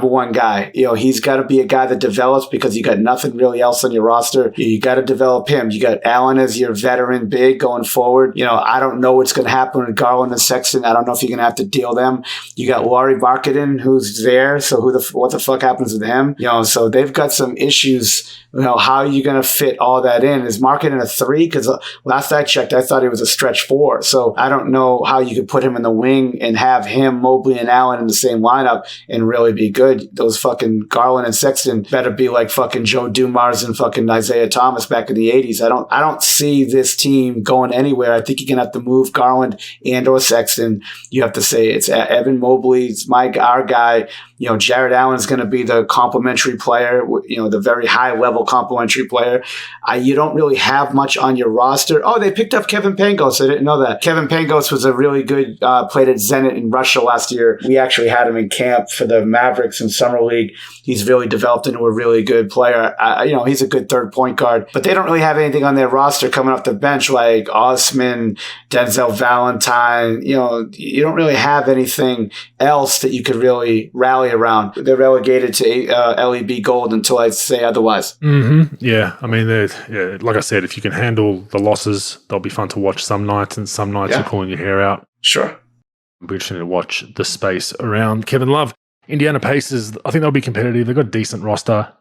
one guy. He's got to be a guy that develops because you got nothing really else on your roster. You got to develop him. You got Allen as your veteran big going forward. I don't know what's going to happen with Garland and Sexton. I don't know if you're going to have to deal them. You got Laurie Marketing who's there. So what the fuck happens with him? So they've got some issues. How are you going to fit all that in? Is Marketing a 3? Because last I checked, I thought he was a stretch 4. So I don't know how you could put him in the wing and have him, Mobley, and Allen in the same lineup and really be good. Those fucking Garland and Sexton better be like fucking Joe Dumars and fucking Isaiah Thomas back in the 80s. I don't see this team going anywhere. I think you're going to have to move Garland and or Sexton. You have to say it's Evan Mobley, it's our guy. Jared Allen's going to be the complimentary player, the very high level complimentary player. You don't really have much on your roster. Oh, they picked up Kevin Pangos. I didn't know that. Kevin Pangos was a really good, played at Zenit in Russia last year. We actually had him in camp for the Mavericks in Summer League. He's really developed into a really good player. He's a good third point guard, but they don't really have anything on their roster coming off the bench like Osman, Denzel Valentine. You don't really have anything else that you could really rally around. They're relegated to LEB Gold until I say otherwise. Mm-hmm. Yeah, I mean, like I said, if you can handle the losses, they'll be fun to watch some nights, and some nights you're pulling your hair out. Sure. It'll be interesting to watch the space around Kevin Love. Indiana Pacers, I think they'll be competitive. They've got a decent roster.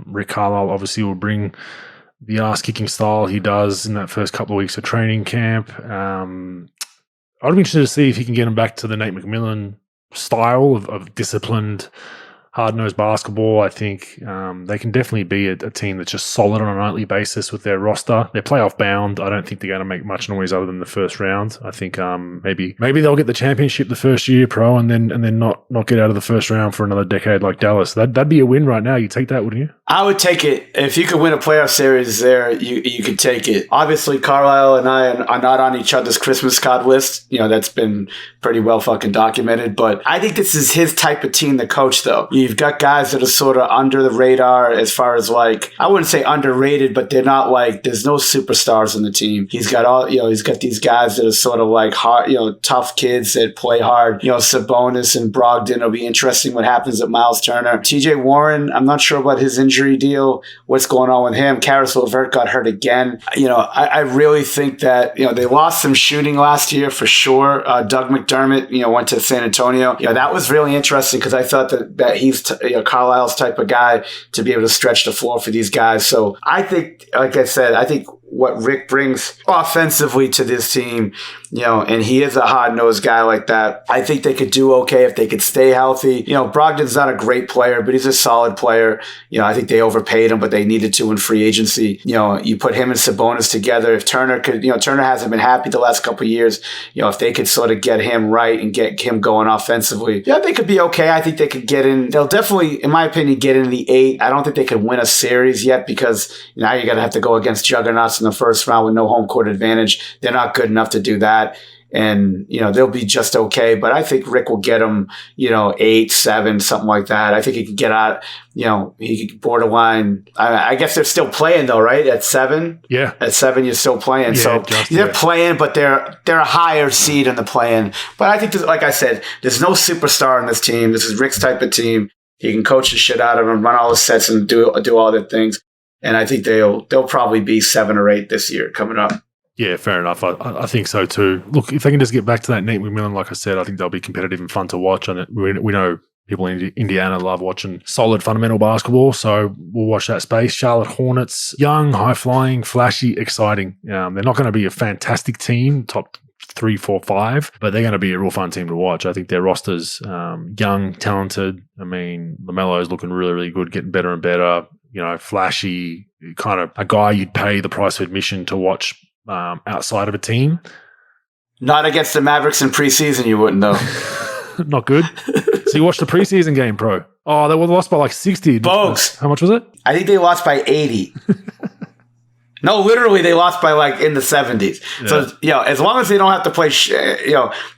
Rick Carlisle obviously will bring the ass-kicking style he does in that first couple of weeks of training camp. I'd be interested to see if he can get him back to the Nate McMillan style of disciplined, hard-nosed basketball. I think they can definitely be a team that's just solid on a nightly basis with their roster. They're playoff bound. I don't think they're going to make much noise other than the first round. I think maybe they'll get the championship the first year, pro, and then not get out of the first round for another decade like Dallas. That'd be a win right now. You take that, wouldn't you? I would take it. If you could win a playoff series there, you could take it. Obviously, Carlisle and I are not on each other's Christmas card list. That's been pretty well fucking documented. But I think this is his type of team to coach, though. You've got guys that are sort of under the radar as far as I wouldn't say underrated, but they're not there's no superstars on the team. He's got he's got these guys that are sort of hard, tough kids that play hard. Sabonis and Brogdon. It'll be interesting what happens with Miles Turner. TJ Warren, I'm not sure about his injury deal, what's going on with him. Karis LeVert got hurt again. I really think that, they lost some shooting last year for sure. Doug McDermott, went to San Antonio. That was really interesting because I thought that he's Carlisle's type of guy to be able to stretch the floor for these guys. So I think, like I said, what Rick brings offensively to this team, and he is a hard-nosed guy like that. I think they could do okay if they could stay healthy. Brogdon's not a great player, but he's a solid player. I think they overpaid him, but they needed to in free agency. You put him and Sabonis together. If Turner could, Turner hasn't been happy the last couple of years. If they could sort of get him right and get him going offensively, they could be okay. I think they could get in. They'll definitely, in my opinion, get in the 8. I don't think they could win a series yet because now you're going to have to go against juggernauts in the first round with no home court advantage. They're not good enough to do that. And, they'll be just okay. But I think Rick will get them, 8, 7, something like that. I think he could get out, he could borderline. I guess they're still playing though, right? At 7? Yeah. At 7, you're still playing. So they're playing, but they're a higher seed in the play-in. But I think, like I said, there's no superstar in this team. This is Rick's type of team. He can coach the shit out of them, run all the sets and do all their things. And I think they'll probably be 7 or 8 this year coming up. Yeah, fair enough. I think so too. Look, if they can just get back to that Nate McMillan, like I said, I think they'll be competitive and fun to watch. And we know people in Indiana love watching solid fundamental basketball, so we'll watch that space. Charlotte Hornets, young, high-flying, flashy, exciting. They're not going to be a fantastic team, top 3, 4, 5, but they're going to be a real fun team to watch. I think their roster's young, talented. I mean, LaMelo's looking really, really good, getting better and better. Flashy, kind of a guy you'd pay the price of admission to watch outside of a team. Not against the Mavericks in preseason, you wouldn't though. Not good. So you watched the preseason game, pro? Oh, they were lost by like 60. Bogues. How much was it? I think they lost by 80. No, literally, they lost by like in the 70s. Yeah. So, as long as they don't have to play,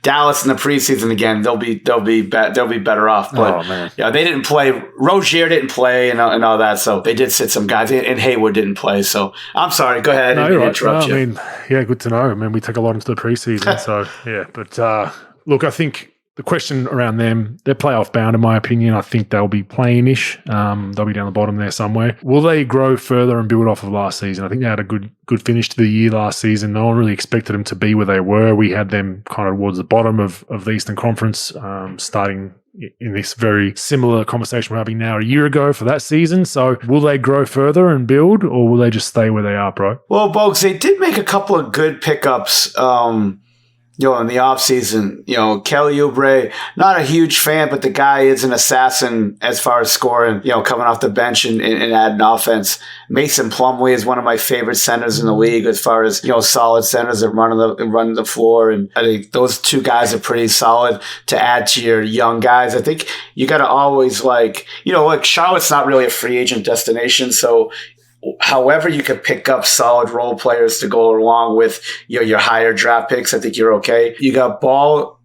Dallas in the preseason again, they'll be better off. But they didn't play. Rozier didn't play and all that, so they did sit some guys, and Hayward didn't play. So I'm sorry. Go ahead. I didn't interrupt you. I mean, good to know. I mean, we take a lot into the preseason, so yeah. But look, I think the question around them, they're playoff bound, in my opinion. I think they'll be playing-ish. They'll be down the bottom there somewhere. Will they grow further and build off of last season? I think they had a good finish to the year last season. No one really expected them to be where they were. We had them kind of towards the bottom of the Eastern Conference, starting in this very similar conversation we're having now a year ago for that season. So will they grow further and build, or will they just stay where they are, bro? Well, Bogues, they did make a couple of good pickups in the offseason. Kelly Oubre, not a huge fan, but the guy is an assassin as far as scoring, coming off the bench and adding offense. Mason Plumlee is one of my favorite centers in the league as far as, solid centers that run the floor. And I think those two guys are pretty solid to add to your young guys. I think you got to always Charlotte's not really a free agent destination. So however you could pick up solid role players to go along with your higher draft picks, I think you're okay. You got Ball,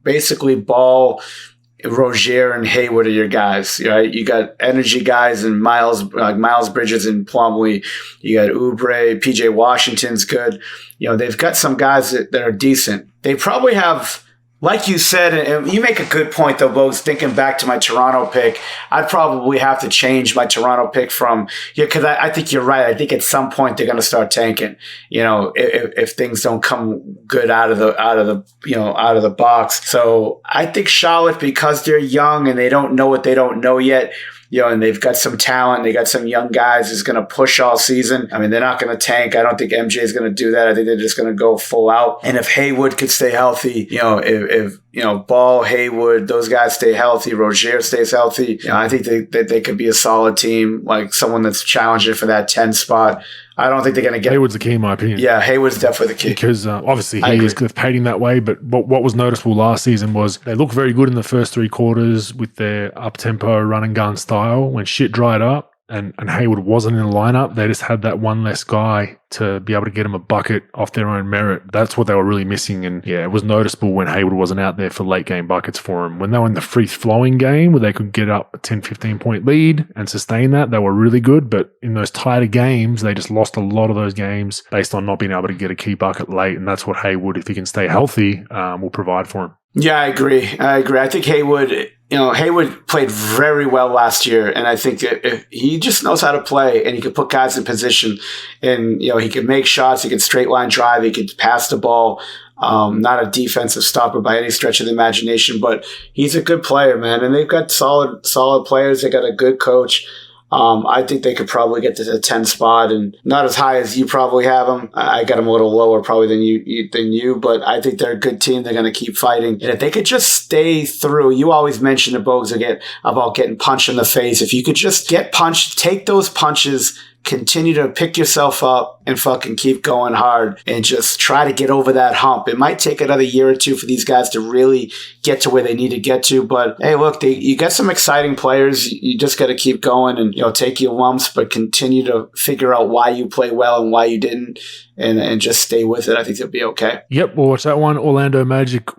Rozier, and Hayward are your guys, right? You got energy guys and Miles Bridges and Plumlee. You got Oubre, PJ Washington's good. They've got some guys that are decent. They probably have, like you said, and you make a good point, though, Bogues, thinking back to my Toronto pick, I'd probably have to change my Toronto pick from, because I think you're right. I think at some point they're going to start tanking, if things don't come good out of the box. So I think Charlotte, because they're young and they don't know what they don't know yet, and they've got some talent, they got some young guys is going to push all season. I mean, they're not going to tank. I don't think MJ is going to do that. I think they're just going to go full out. And if Hayward could stay healthy, if Ball, Hayward, those guys stay healthy, Rozier stays healthy, I think they could be a solid team, like someone that's challenging for that 10 spot. I don't think they're going to get... Hayward's the key, in my opinion. Yeah, Hayward's definitely the key. Because obviously he is paid him that way, but what was noticeable last season was they looked very good in the first three quarters with their up-tempo run-and-gun style. When shit dried up and Hayward wasn't in the lineup, they just had that one less guy to be able to get them a bucket off their own merit. That's what they were really missing. And yeah, it was noticeable when Hayward wasn't out there for late game buckets for them. When they were in the free-flowing game where they could get up a 10, 15-point lead and sustain that, they were really good. But in those tighter games, they just lost a lot of those games based on not being able to get a key bucket late. And that's what Hayward, if he can stay healthy, will provide for him. Yeah, I agree. I think Hayward played very well last year, and I think if he just knows how to play, and he can put guys in position, and he can make shots, he can straight line drive, he can pass the ball. Not a defensive stopper by any stretch of the imagination, but he's a good player, man. And they've got solid players. They got a good coach. I think they could probably get to the 10 spot, and not as high as you probably have them. I got them a little lower probably than you, but I think they're a good team. They're going to keep fighting. And if they could just stay through, you always mention the Bogues about getting punched in the face. If you could just get punched, take those punches, continue to pick yourself up and fucking keep going hard and just try to get over that hump. It might take another year or two for these guys to really get to where they need to get to. But hey, look, you got some exciting players. You just got to keep going and, take your lumps, but continue to figure out why you play well and why you didn't. And just stay with it. I think they'll be okay. Yep, we'll watch that one. Orlando Magic,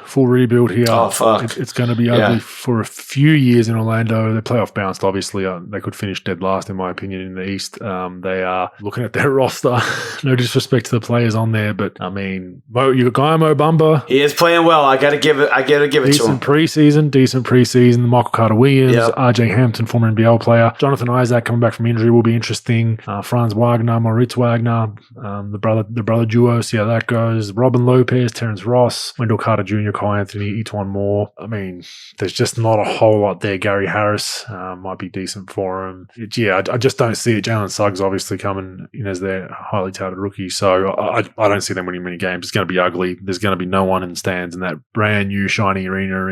full rebuild here. Oh, fuck. It's going to be ugly for a few years in Orlando. They're playoff bounced, obviously. They could finish dead last, in my opinion, in the East. They are looking at their roster. No disrespect to the players on there, but I mean, you got Guy Mo Bamba. He is playing well. I got to give it to him. Decent preseason. Michael Carter Williams, RJ Hampton, former NBL player. Jonathan Isaac coming back from injury will be interesting. Franz Wagner, Moritz Wagner. The brother duo, see how that goes. Robin Lopez, Terrence Ross, Wendell Carter Jr., Cole Anthony, Etuan Moore. I mean, there's just not a whole lot there. Gary Harris might be decent for him. I just don't see it. Jalen Suggs obviously coming in as their highly touted rookie, so I don't see them winning many games. It's going to be ugly. There's going to be no one in stands in that brand new shiny arena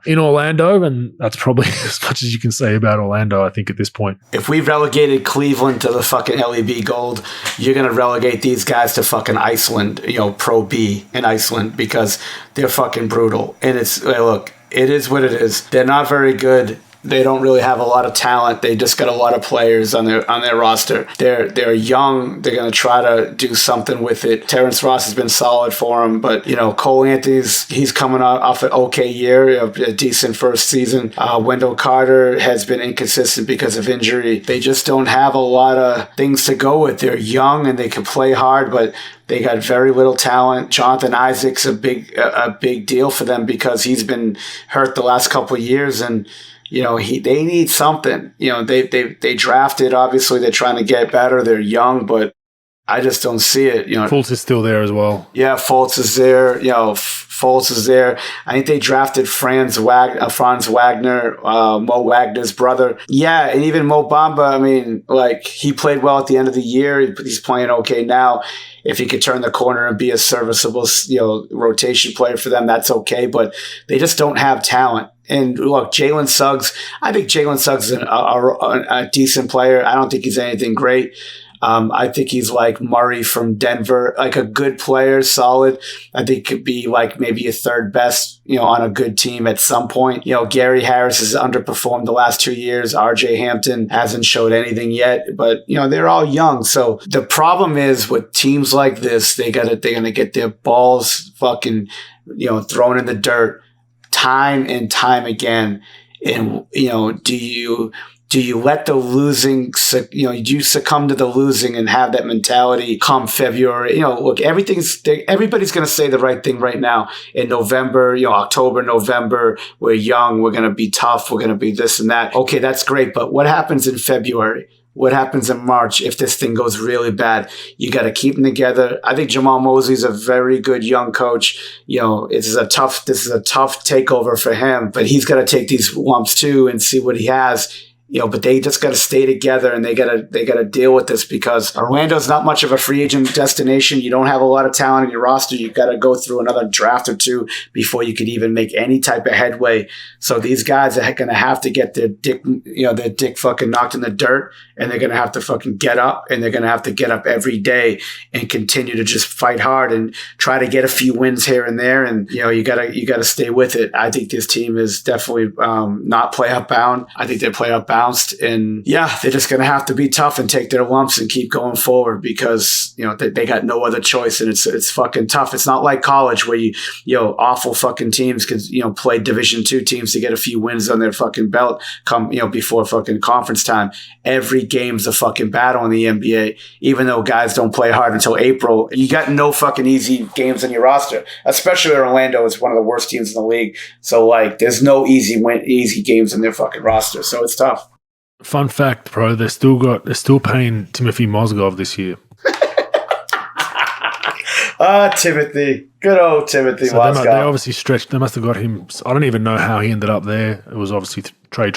in Orlando, and that's probably as much as you can say about Orlando, I think, at this point. If we relegated Cleveland to the fucking LEB Gold, you're going to relegate these guys to fucking Iceland, Pro B in Iceland, because they're fucking brutal. And it's, look, it is what it is. They're not very good. They don't really have a lot of talent. They just got a lot of players on their roster. They're young. They're going to try to do something with it. Terrence Ross has been solid for them, but Cole Anthony's he's coming off an okay year, a decent first season. Wendell Carter has been inconsistent because of injury. They just don't have a lot of things to go with. They're young and they can play hard, but they got very little talent. Jonathan Isaac's a big deal for them because he's been hurt the last couple of years, and they need something. They drafted. Obviously, they're trying to get better. They're young, but I just don't see it. Fultz is still there as well. Yeah, Fultz is there. Fultz is there. I think they drafted Franz Wagner, Mo Wagner's brother. Yeah, and even Mo Bamba. I mean, he played well at the end of the year. He's playing okay now. If he could turn the corner and be a serviceable, rotation player for them, that's okay. But they just don't have talent. And look, Jalen Suggs. I think Jalen Suggs is a decent player. I don't think he's anything great. I think he's like Murray from Denver, like a good player, solid. I think could be maybe a third best, on a good team at some point. Gary Harris has underperformed the last 2 years. RJ Hampton hasn't showed anything yet, but they're all young. So the problem is with teams like this, they're gonna get their balls fucking, thrown in the dirt time and time again. And do you let the losing, do you succumb to the losing and have that mentality come February? Look, everybody's going to say the right thing right now. In November, October, November, we're young, we're going to be tough, we're going to be this and that. Okay, that's great. But what happens in February? What happens in March if this thing goes really bad? You got to keep them together. I think Jamal Mosley's a very good young coach. This is a tough takeover for him, but he's got to take these lumps too and see what he has. But they just got to stay together and they got to deal with this because Orlando's not much of a free agent destination. You don't have a lot of talent in your roster. You got to go through another draft or two before you could even make any type of headway. So these guys are going to have to get their dick fucking knocked in the dirt, and they're going to have to fucking get up, and they're going to have to get up every day and continue to just fight hard and try to get a few wins here and there. And you got to stay with it. I think this team is definitely not playoff bound. I think they're playoff bound. And they're just going to have to be tough and take their lumps and keep going forward because, they got no other choice. And it's fucking tough. It's not like college where awful fucking teams can, play Division II teams to get a few wins on their fucking belt come, before fucking conference time. Every game's a fucking battle in the NBA, even though guys don't play hard until April. You got no fucking easy games in your roster, especially Orlando is one of the worst teams in the league. So there's no easy games in their fucking roster. So it's tough. Fun fact, bro, they're still paying Timothy Mozgov this year. Timothy. Good old Timothy Mozgov. They obviously stretched. They must have got him. I don't even know how he ended up there. It was obviously trade,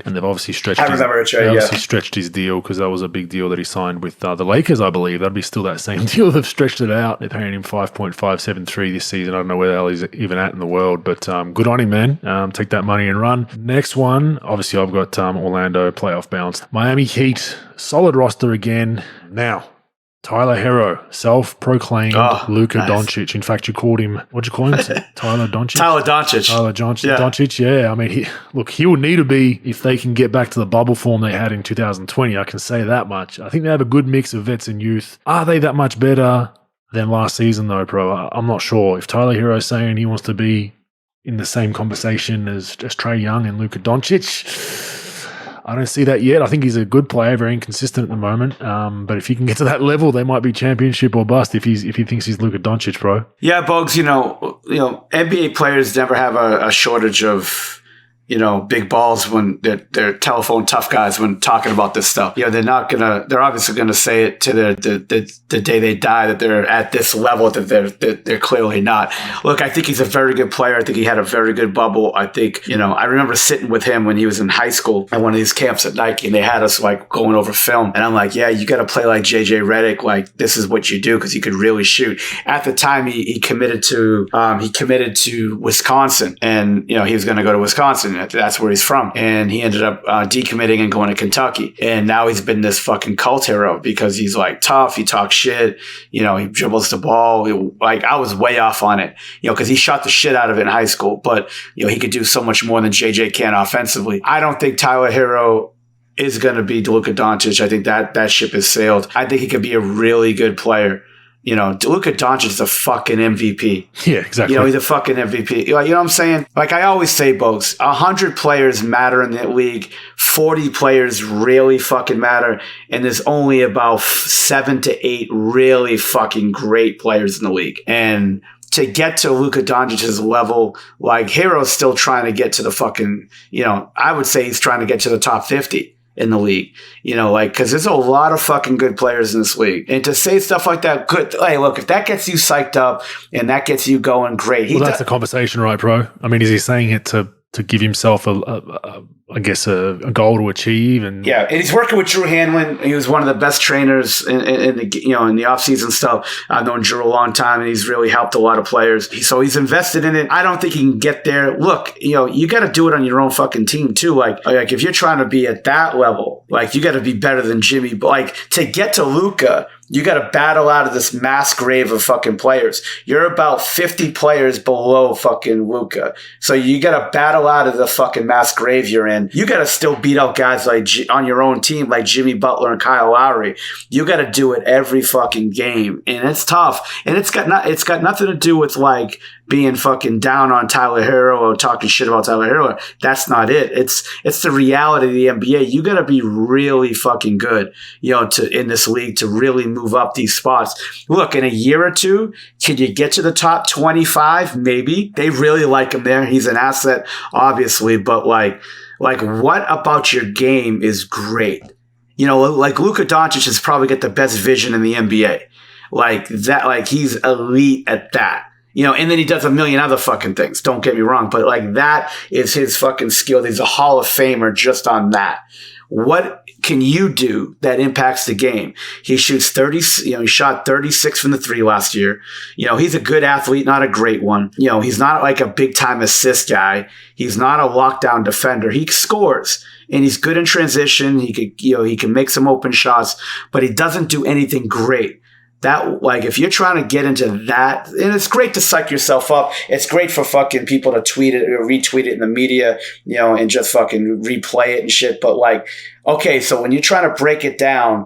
and they've obviously stretched. I remember a trade. Obviously stretched his deal because that was a big deal that he signed with the Lakers. I believe that'd be still that same deal. They've stretched it out. They're paying him $5.573 this season. I don't know where the hell he's even at in the world, but good on him, man. Take that money and run. Next one, obviously, I've got Orlando playoff bounced. Miami Heat, solid roster again. Now, Tyler Herro, self-proclaimed Luka Doncic. In fact, you called him, what'd you call him? Tyler Doncic? Tyler Doncic. Doncic, yeah. I mean, he will need to be, if they can get back to the bubble form they had in 2020, I can say that much. I think they have a good mix of vets and youth. Are they that much better than last season, though, bro? I'm not sure. If Tyler Herro's saying he wants to be in the same conversation as Trae Young and Luka Doncic, I don't see that yet. I think he's a good player, very inconsistent at the moment. But if he can get to that level, they might be championship or bust if he thinks he's Luka Doncic, bro. Yeah, Bogues, NBA players never have a shortage of big balls when they're telephone tough guys when talking about this stuff. They're obviously gonna say it to the day they die that they're at this level that they're clearly not. Look, I think he's a very good player. I think he had a very good bubble. I think, I remember sitting with him when he was in high school at one of these camps at Nike, and they had us going over film. And I'm like, yeah, you got to play like JJ Redick. Like, this is what you do because he could really shoot. At the time, he committed to Wisconsin, and he was going to go to Wisconsin. Washington. That's where he's from. And he ended up decommitting and going to Kentucky. And now he's been this fucking cult hero because he's like tough. He talks shit. You know, he dribbles the ball. I was way off on it, you know, because he shot the shit out of it in high school. But, you know, he could do so much more than JJ can offensively. I don't think Tyler Hero is going to be Luka Doncic. I think that ship has sailed. I think he could be a really good player. You know, Luka Doncic is a fucking MVP. Yeah, exactly. You know, he's a fucking MVP. You know what I'm saying? Like I always say, Bogues, 100 players matter in the league. 40 players really fucking matter. And there's only about 7 to 8 really fucking great players in the league. And to get to Luka Doncic's level, like Hero's still trying to get to the fucking, you know, I would say he's trying to get to the top 50 in the league, you know, like, cause there's a lot of fucking good players in this league. And to say stuff like that, good. Hey, look, if that gets you psyched up and that gets you going, great. Well, that's the conversation, right, bro? I mean, is he saying it to give himself a goal to achieve? And yeah, and he's working with Drew Hanlon. He was one of the best trainers in the offseason stuff. I've known Drew a long time, and he's really helped a lot of players. So he's invested in it. I don't think he can get there. Look, you know, you got to do it on your own fucking team too. Like if you're trying to be at that level, like you got to be better than Jimmy. But like to get to Luka, you got to battle out of this mass grave of fucking players. You're about 50 players below fucking Luka. So you got to battle out of the fucking mass grave you're in. You got to still beat out guys like on your own team, like Jimmy Butler and Kyle Lowry. You got to do it every fucking game. And it's tough. And it's got nothing to do with like being fucking down on Tyler Hero or talking shit about Tyler Hero. That's not it. It's the reality of the NBA. You got to be really fucking good, you know, in this league to really move up these spots. Look, in a year or two, can you get to the top 25? Maybe. They really like him there. He's an asset, obviously, but like what about your game is great? You know, like Luka Doncic has probably got the best vision in the NBA. Like that, like he's elite at that. You know, and then he does a million other fucking things. Don't get me wrong. But like that is his fucking skill. He's a Hall of Famer just on that. What can you do that impacts the game? He shoots 30, you know, he shot 36 from the 3 last year. You know, he's a good athlete, not a great one. You know, he's not like a big time assist guy. He's not a lockdown defender. He scores and he's good in transition. He can make some open shots, but he doesn't do anything great. That, like, if you're trying to get into that, and it's great to psych yourself up. It's great for fucking people to tweet it or retweet it in the media, you know, and just fucking replay it and shit. But like, okay, so when you're trying to break it down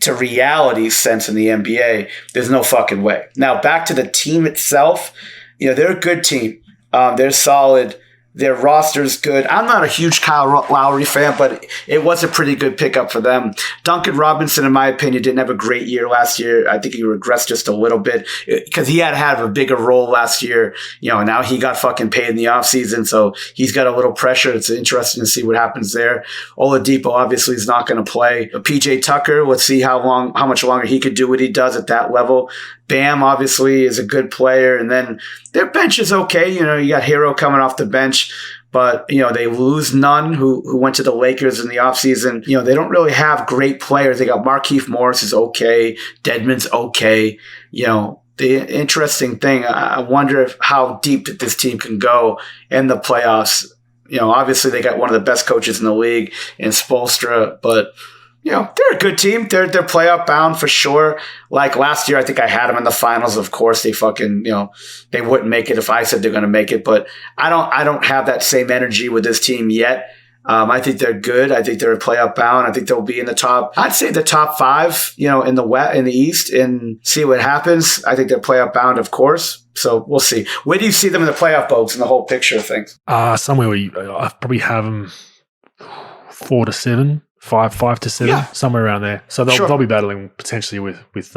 to reality sense in the NBA, there's no fucking way. Now back to the team itself, you know, they're a good team. They're solid. Their roster's good. I'm not a huge Kyle Lowry fan, but it was a pretty good pickup for them. Duncan Robinson, in my opinion, didn't have a great year last year. I think he regressed just a little bit because he had to have a bigger role last year. You know, now he got fucking paid in the offseason, so he's got a little pressure. It's interesting to see what happens there. Oladipo obviously is not going to play. PJ Tucker, let's see how much longer he could do what he does at that level. Bam obviously is a good player, and then their bench is okay. You know, you got Hero coming off the bench, but you know they lose Nunn, who went to the Lakers in the offseason. You know, they don't really have great players. They got Markieff Morris is okay, Dedmon's okay. You know, the interesting thing, I wonder how deep this team can go in the playoffs. You know, obviously they got one of the best coaches in the league in Spoelstra, but you know, they're a good team. They're playoff bound for sure. Like last year, I think I had them in the finals. Of course, they fucking, you know, they wouldn't make it if I said they're going to make it. But I don't have that same energy with this team yet. I think they're good. I think they're playoff bound. I think they'll be in the top. I'd say the top 5, you know, in the East, and see what happens. I think they're playoff bound, of course. So we'll see. Where do you see them in the playoff, Bogues, in the whole picture of things? Somewhere where I probably have them 4 to 7. 5 to 7, yeah. Somewhere around there. So they'll be battling potentially with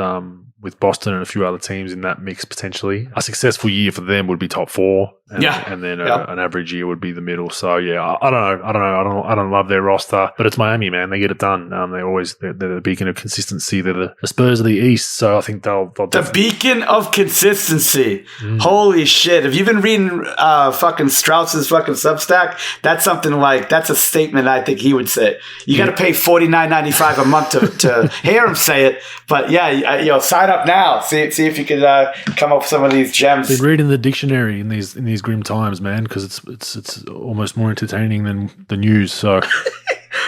Boston and a few other teams in that mix potentially. A successful year for them would be top 4, and then an average year would be the middle. So yeah, I don't know. I don't love their roster, but it's Miami, man. They get it done. They're the beacon of consistency. They're the Spurs of the East. So I think they'll the beacon of consistency. Holy shit! Have you been reading fucking Strauss's fucking Substack? That's a statement I think he would say. You got to pay $49.95 a month to hear him say it. But yeah, you know, sign up up now. See if you could come up with some of these gems. Been reading the dictionary in these grim times, man, because it's almost more entertaining than the news. So,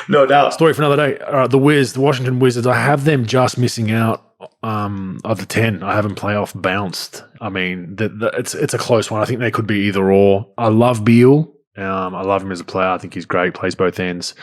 no doubt. Story for another day. The Washington Wizards. I have them just missing out. Of the 10, I haven't playoff bounced. I mean, it's a close one. I think they could be either or. I love Beal. I love him as a player. I think he's great. Plays both ends.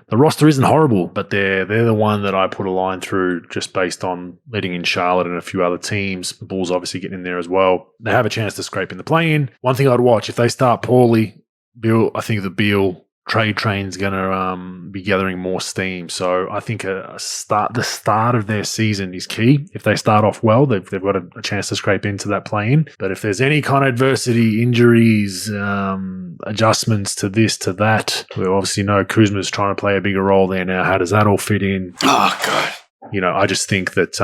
The roster isn't horrible, but they're the one that I put a line through just based on letting in Charlotte and a few other teams. Bulls obviously getting in there as well. They have a chance to scrape in the play-in. One thing I'd watch, if they start poorly, I think the Beal trade train's going to be gathering more steam. So I think the start of their season is key. If they start off well, they've got a chance to scrape into that play-in. But if there's any kind of adversity, injuries, adjustments to this, to that, we obviously know Kuzma's trying to play a bigger role there now. How does that all fit in? Oh, God. I just think that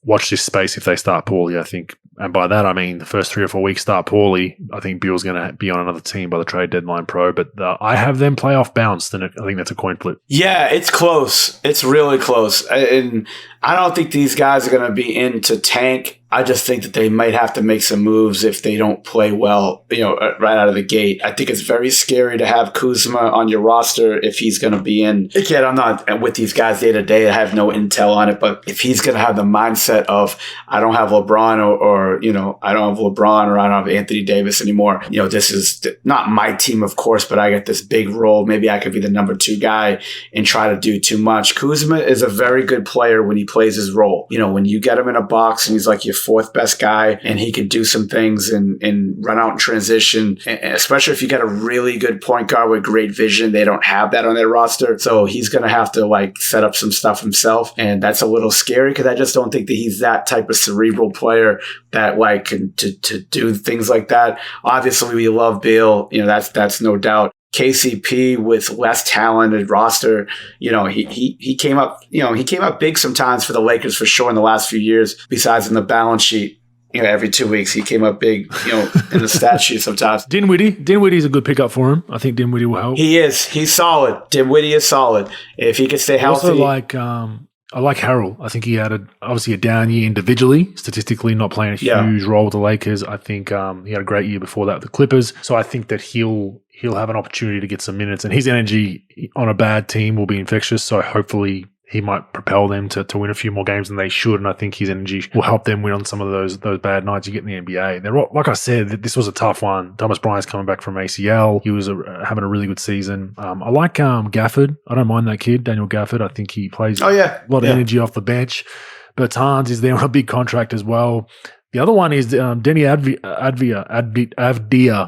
watch this space if they start poorly, I think. And by that, I mean the first 3 or 4 weeks start poorly. I think Beal's going to be on another team by the trade deadline pro. But I have them playoff bounced, and I think that's a coin flip. Yeah, it's close. It's really close. And I don't think these guys are going to be in to tank. I just think that they might have to make some moves if they don't play well, right out of the gate. I think it's very scary to have Kuzma on your roster if he's going to be in. Again, I'm not with these guys day to day. I have no intel on it. But if he's going to have the mindset of, I don't have LeBron or I don't have LeBron or I don't have Anthony Davis anymore. This is not my team, of course, but I get this big role. Maybe I could be the number 2 guy and try to do too much. Kuzma is a very good player when he plays his role. When you get him in a box and he's like your 4th best guy and he can do some things and run out in transition, and especially if you got a really good point guard with great vision. They don't have that on their roster. So he's going to have to set up some stuff himself. And that's a little scary because I just don't think that he's that type of cerebral player that can to do things like that. Obviously, we love Beal. That's no doubt. KCP with less talented roster, he came up, he came up big sometimes for the Lakers for sure in the last few years. Besides in the balance sheet, every 2 weeks he came up big, in the stat sheet sometimes. Dinwiddie's a good pickup for him. I think Dinwiddie will help. He is. He's solid. Dinwiddie is solid if he can stay healthy. Also, I like Harrell. I think he had obviously a down year individually, statistically not playing a huge role with the Lakers. I think he had a great year before that with the Clippers. So I think that he'll have an opportunity to get some minutes, and his energy on a bad team will be infectious. So hopefully he might propel them to win a few more games than they should. And I think his energy will help them win on some of those bad nights you get in the NBA. They're like I said, this was a tough one. Thomas Bryant's coming back from ACL. He was having a really good season. I like Gafford. I don't mind that kid, Daniel Gafford. I think he plays a lot of energy off the bench. Bertans is there on a big contract as well. The other one is Denny Avdia.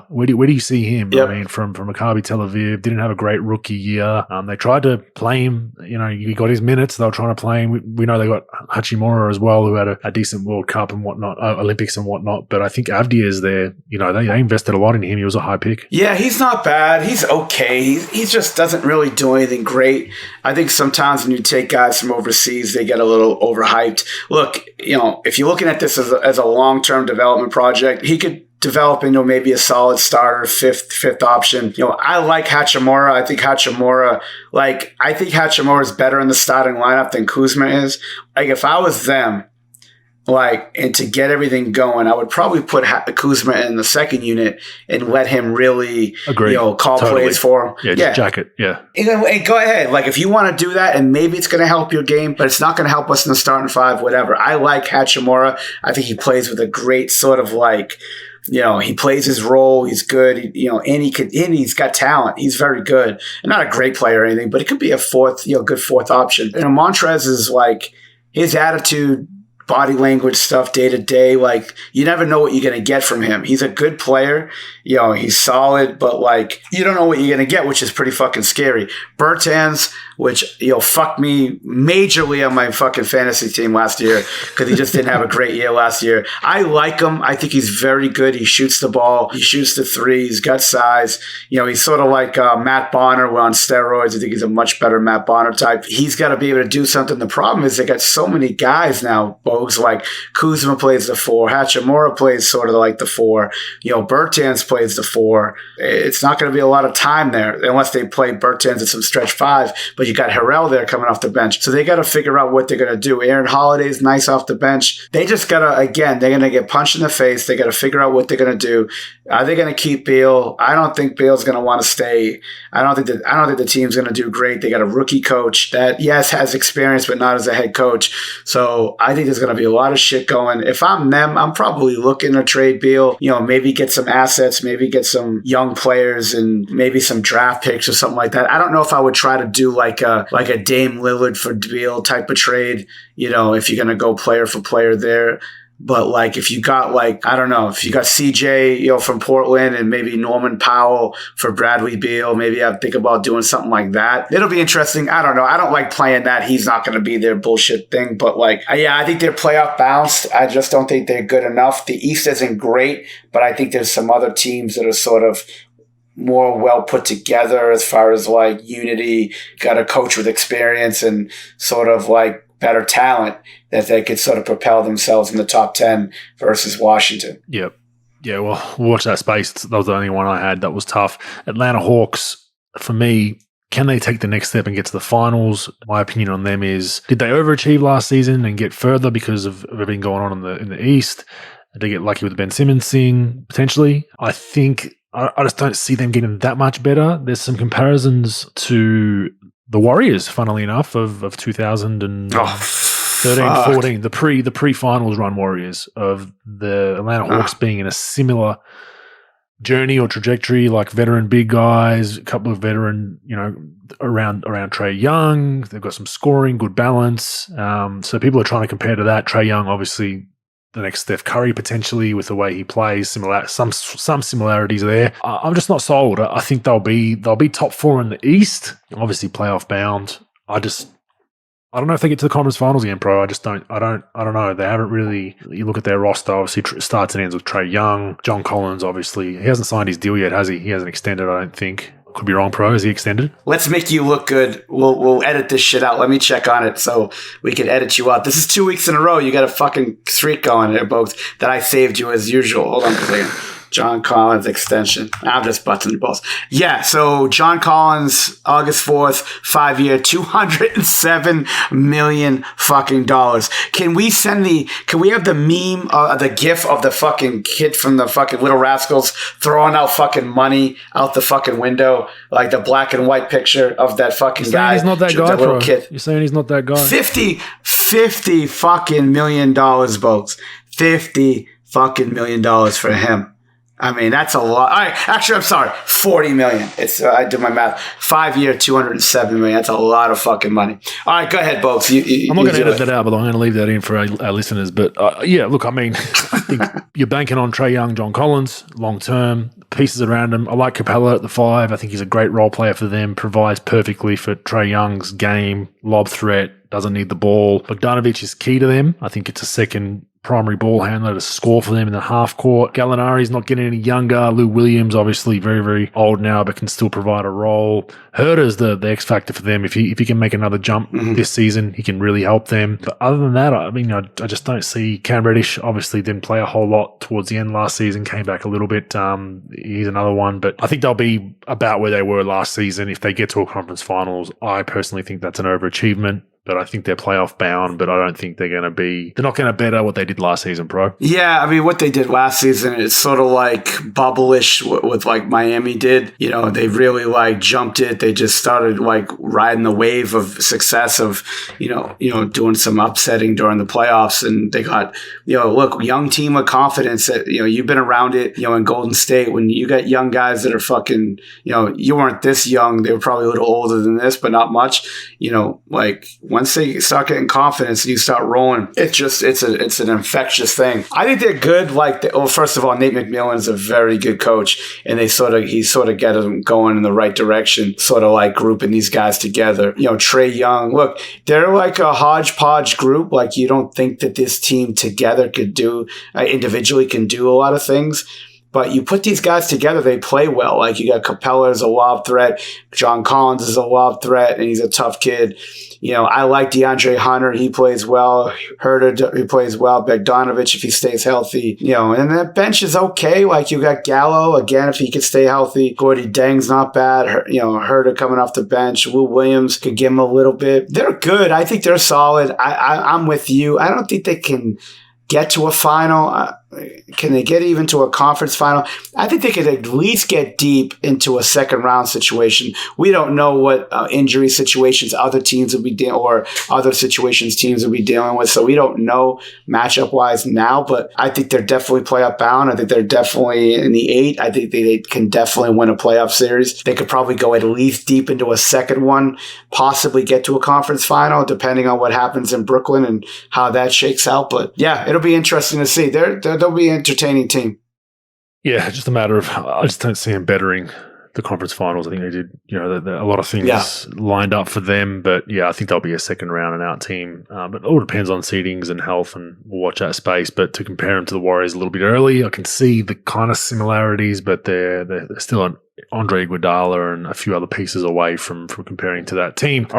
Where do you see him? Yep. I mean, from Maccabi Tel Aviv, didn't have a great rookie year. They tried to play him. He got his minutes. They were trying to play him. We know they got Hachimura as well, who had a decent World Cup and whatnot, Olympics and whatnot. But I think Avdia is there. They invested a lot in him. He was a high pick. Yeah, he's not bad. He's okay. He just doesn't really do anything great. I think sometimes when you take guys from overseas, they get a little overhyped. Look, if you're looking at this as a long-term development project, he could develop into maybe a solid starter, fifth option. I like Hachimura. I think Hachimura is better in the starting lineup than Kuzma is. If I was them, and to get everything going, I would probably put Kuzma in the second unit and let him really, call plays for him. Yeah, just jacket. Yeah. And go ahead. If you want to do that, and maybe it's going to help your game, but it's not going to help us in the starting 5, whatever. I like Hachimura. I think he plays with a great sort of he plays his role. He's good. And he's got talent. He's very good. And not a great player or anything, but it could be a good 4th option. And Montrez is his attitude, body language stuff day to day. You never know what you're going to get from him. He's a good player. He's solid, but you don't know what you're going to get, which is pretty fucking scary. Bertans, which, fucked me majorly on my fucking fantasy team last year because he just didn't have a great year last year. I like him. I think he's very good. He shoots the ball. He shoots the 3. He's got size. He's sort of like Matt Bonner on steroids. I think he's a much better Matt Bonner type. He's got to be able to do something. The problem is they got so many guys now, Bogues. Like Kuzma plays the 4, Hachimura plays sort of like the 4, Bertans plays the 4. It's not going to be a lot of time there unless they play Bertans at some stretch 5, but you got Harrell there coming off the bench. So they got to figure out what they're going to do. Aaron Holiday's nice off the bench. They just got to, again, they're going to get punched in the face. They got to figure out what they're going to do. Are they going to keep Beal? I don't think Beal's going to want to stay. I don't think the team's going to do great. They got a rookie coach that, yes, has experience, but not as a head coach. So I think there's going to be a lot of shit going. If I'm them, I'm probably looking to trade Beal, maybe get some assets, maybe get some young players and maybe some draft picks or something like that. I don't know if I would try to do like a Dame Lillard for Beal type of trade, if you're going to go player for player there. But like if you got if you got CJ, from Portland and maybe Norman Powell for Bradley Beal, maybe I'd think about doing something like that. It'll be interesting. I don't know. I don't like playing that he's not going to be their bullshit thing. But I think they're playoff bounced. I just don't think they're good enough. The East isn't great, but I think there's some other teams that are sort of more well put together as far as like unity, got a coach with experience and sort of like better talent that they could sort of propel themselves in the top 10 versus Washington. Yep. Yeah, well, watch that space. That was the only one I had that was tough. Atlanta Hawks, for me, can they take the next step and get to the finals? My opinion on them is, did they overachieve last season and get further because of everything going on in the East? Did they get lucky with the Ben Simmons thing, potentially? I think I just don't see them getting that much better. There's some comparisons to the Warriors, funnily enough, of 2013, 14, the pre-finals run Warriors, of the Atlanta Hawks being in a similar journey or trajectory, like veteran big guys, a couple of veteran, around Trae Young. They've got some scoring, good balance. So people are trying to compare to that. Trae Young, obviously, the next Steph Curry potentially with the way he plays, some similarities there. I'm just not sold. I think they'll be top 4 in the East, obviously playoff bound. I don't know if they get to the conference finals again, Pro. I don't know. They haven't really. You look at their roster, obviously starts and ends with Trae Young, John Collins. Obviously, he hasn't signed his deal yet, has he? He hasn't extended, I don't think. Could be wrong, Pro. Is he extended? Let's make you look good. We'll edit this shit out. Let me check on it so we can edit you out. This is 2 weeks in a row. You got a fucking streak going there, Bogues, that I saved you as usual. Hold on a second. John Collins extension. I'm just busting the balls. Yeah, so John Collins, August 4th, 5-year, $207 million fucking dollars. Can we have the meme, the gif of the fucking kid from the fucking Little Rascals throwing out fucking money out the fucking window, like the black and white picture of that fucking guy? He's not that guy, little kid. You're saying he's not that guy? 50 fucking million dollars, folks. $50 fucking million for him. I mean, that's a lot. All right, actually, I'm sorry, $40 million. It's I did my math. 5-year, $207 million. That's a lot of fucking money. All right, go ahead, folks. I'm not going to edit that out, but I'm going to leave that in for our listeners. But yeah, look, I mean, I think you're banking on Trae Young, John Collins, long term, pieces around him. I like Capella at the 5. I think he's a great role player for them. Provides perfectly for Trae Young's game, lob threat, doesn't need the ball. Bogdanovic is key to them. I think it's a second primary ball handler to score for them in the half court. Gallinari's not getting any younger. Lou Williams, obviously very, very old now, but can still provide a role. Herter's the X factor for them. If he can make another jump this season, he can really help them. But other than that, I mean, I just don't see Cam Reddish. Obviously didn't play a whole lot towards the end last season, came back a little bit. He's another one, but I think they'll be about where they were last season. If they get to a conference finals, I personally think that's an overachievement. But I think they're playoff bound, but I don't think they're not going to better what they did last season, Pro. Yeah, I mean, what they did last season, it's sort of like bubble-ish with like Miami did. They really like jumped it. They just started like riding the wave of success of, doing some upsetting during the playoffs. And they got, look, young team with confidence that, you've been around it, in Golden State. When you got young guys that are fucking, you weren't this young. They were probably a little older than this, but not much, like once they start getting confidence and you start rolling, it's an infectious thing. I think they're good. First of all, Nate McMillan is a very good coach, and he sort of get them going in the right direction, sort of like grouping these guys together. Trae Young, look, they're like a hodgepodge group. Like, you don't think that this team together could do, individually can do a lot of things. But you put these guys together, they play well. Like you got Capella as a lob threat, John Collins is a lob threat, and he's a tough kid. I like DeAndre Hunter. He plays well. Herter, he plays well. Bogdanovich, if he stays healthy. And that bench is okay. Like you got Gallo, again, if he could stay healthy. Gordy Deng's not bad. Herter coming off the bench. Will Williams could give him a little bit. They're good. I think they're solid. I'm with you. I don't think they can get to a final. Can they get even to a conference final? I think they could at least get deep into a second round situation. We don't know what injury situations other teams will be or other situations teams will be dealing with. So we don't know matchup wise now, but I think they're definitely playoff bound. I think they're definitely in the 8. I think they can definitely win a playoff series. They could probably go at least deep into a second one, possibly get to a conference final, depending on what happens in Brooklyn and how that shakes out. But yeah, it'll be interesting to see. They'll be an entertaining team. Yeah, just a matter of I just don't see them bettering the conference finals. I think they did, a lot of things lined up for them, but yeah, I think they'll be a second round and out team. But it all depends on seedings and health, and we'll watch that space. But to compare them to the Warriors a little bit early, I can see the kind of similarities, but they're still on Andre Iguodala and a few other pieces away from comparing to that team. All right.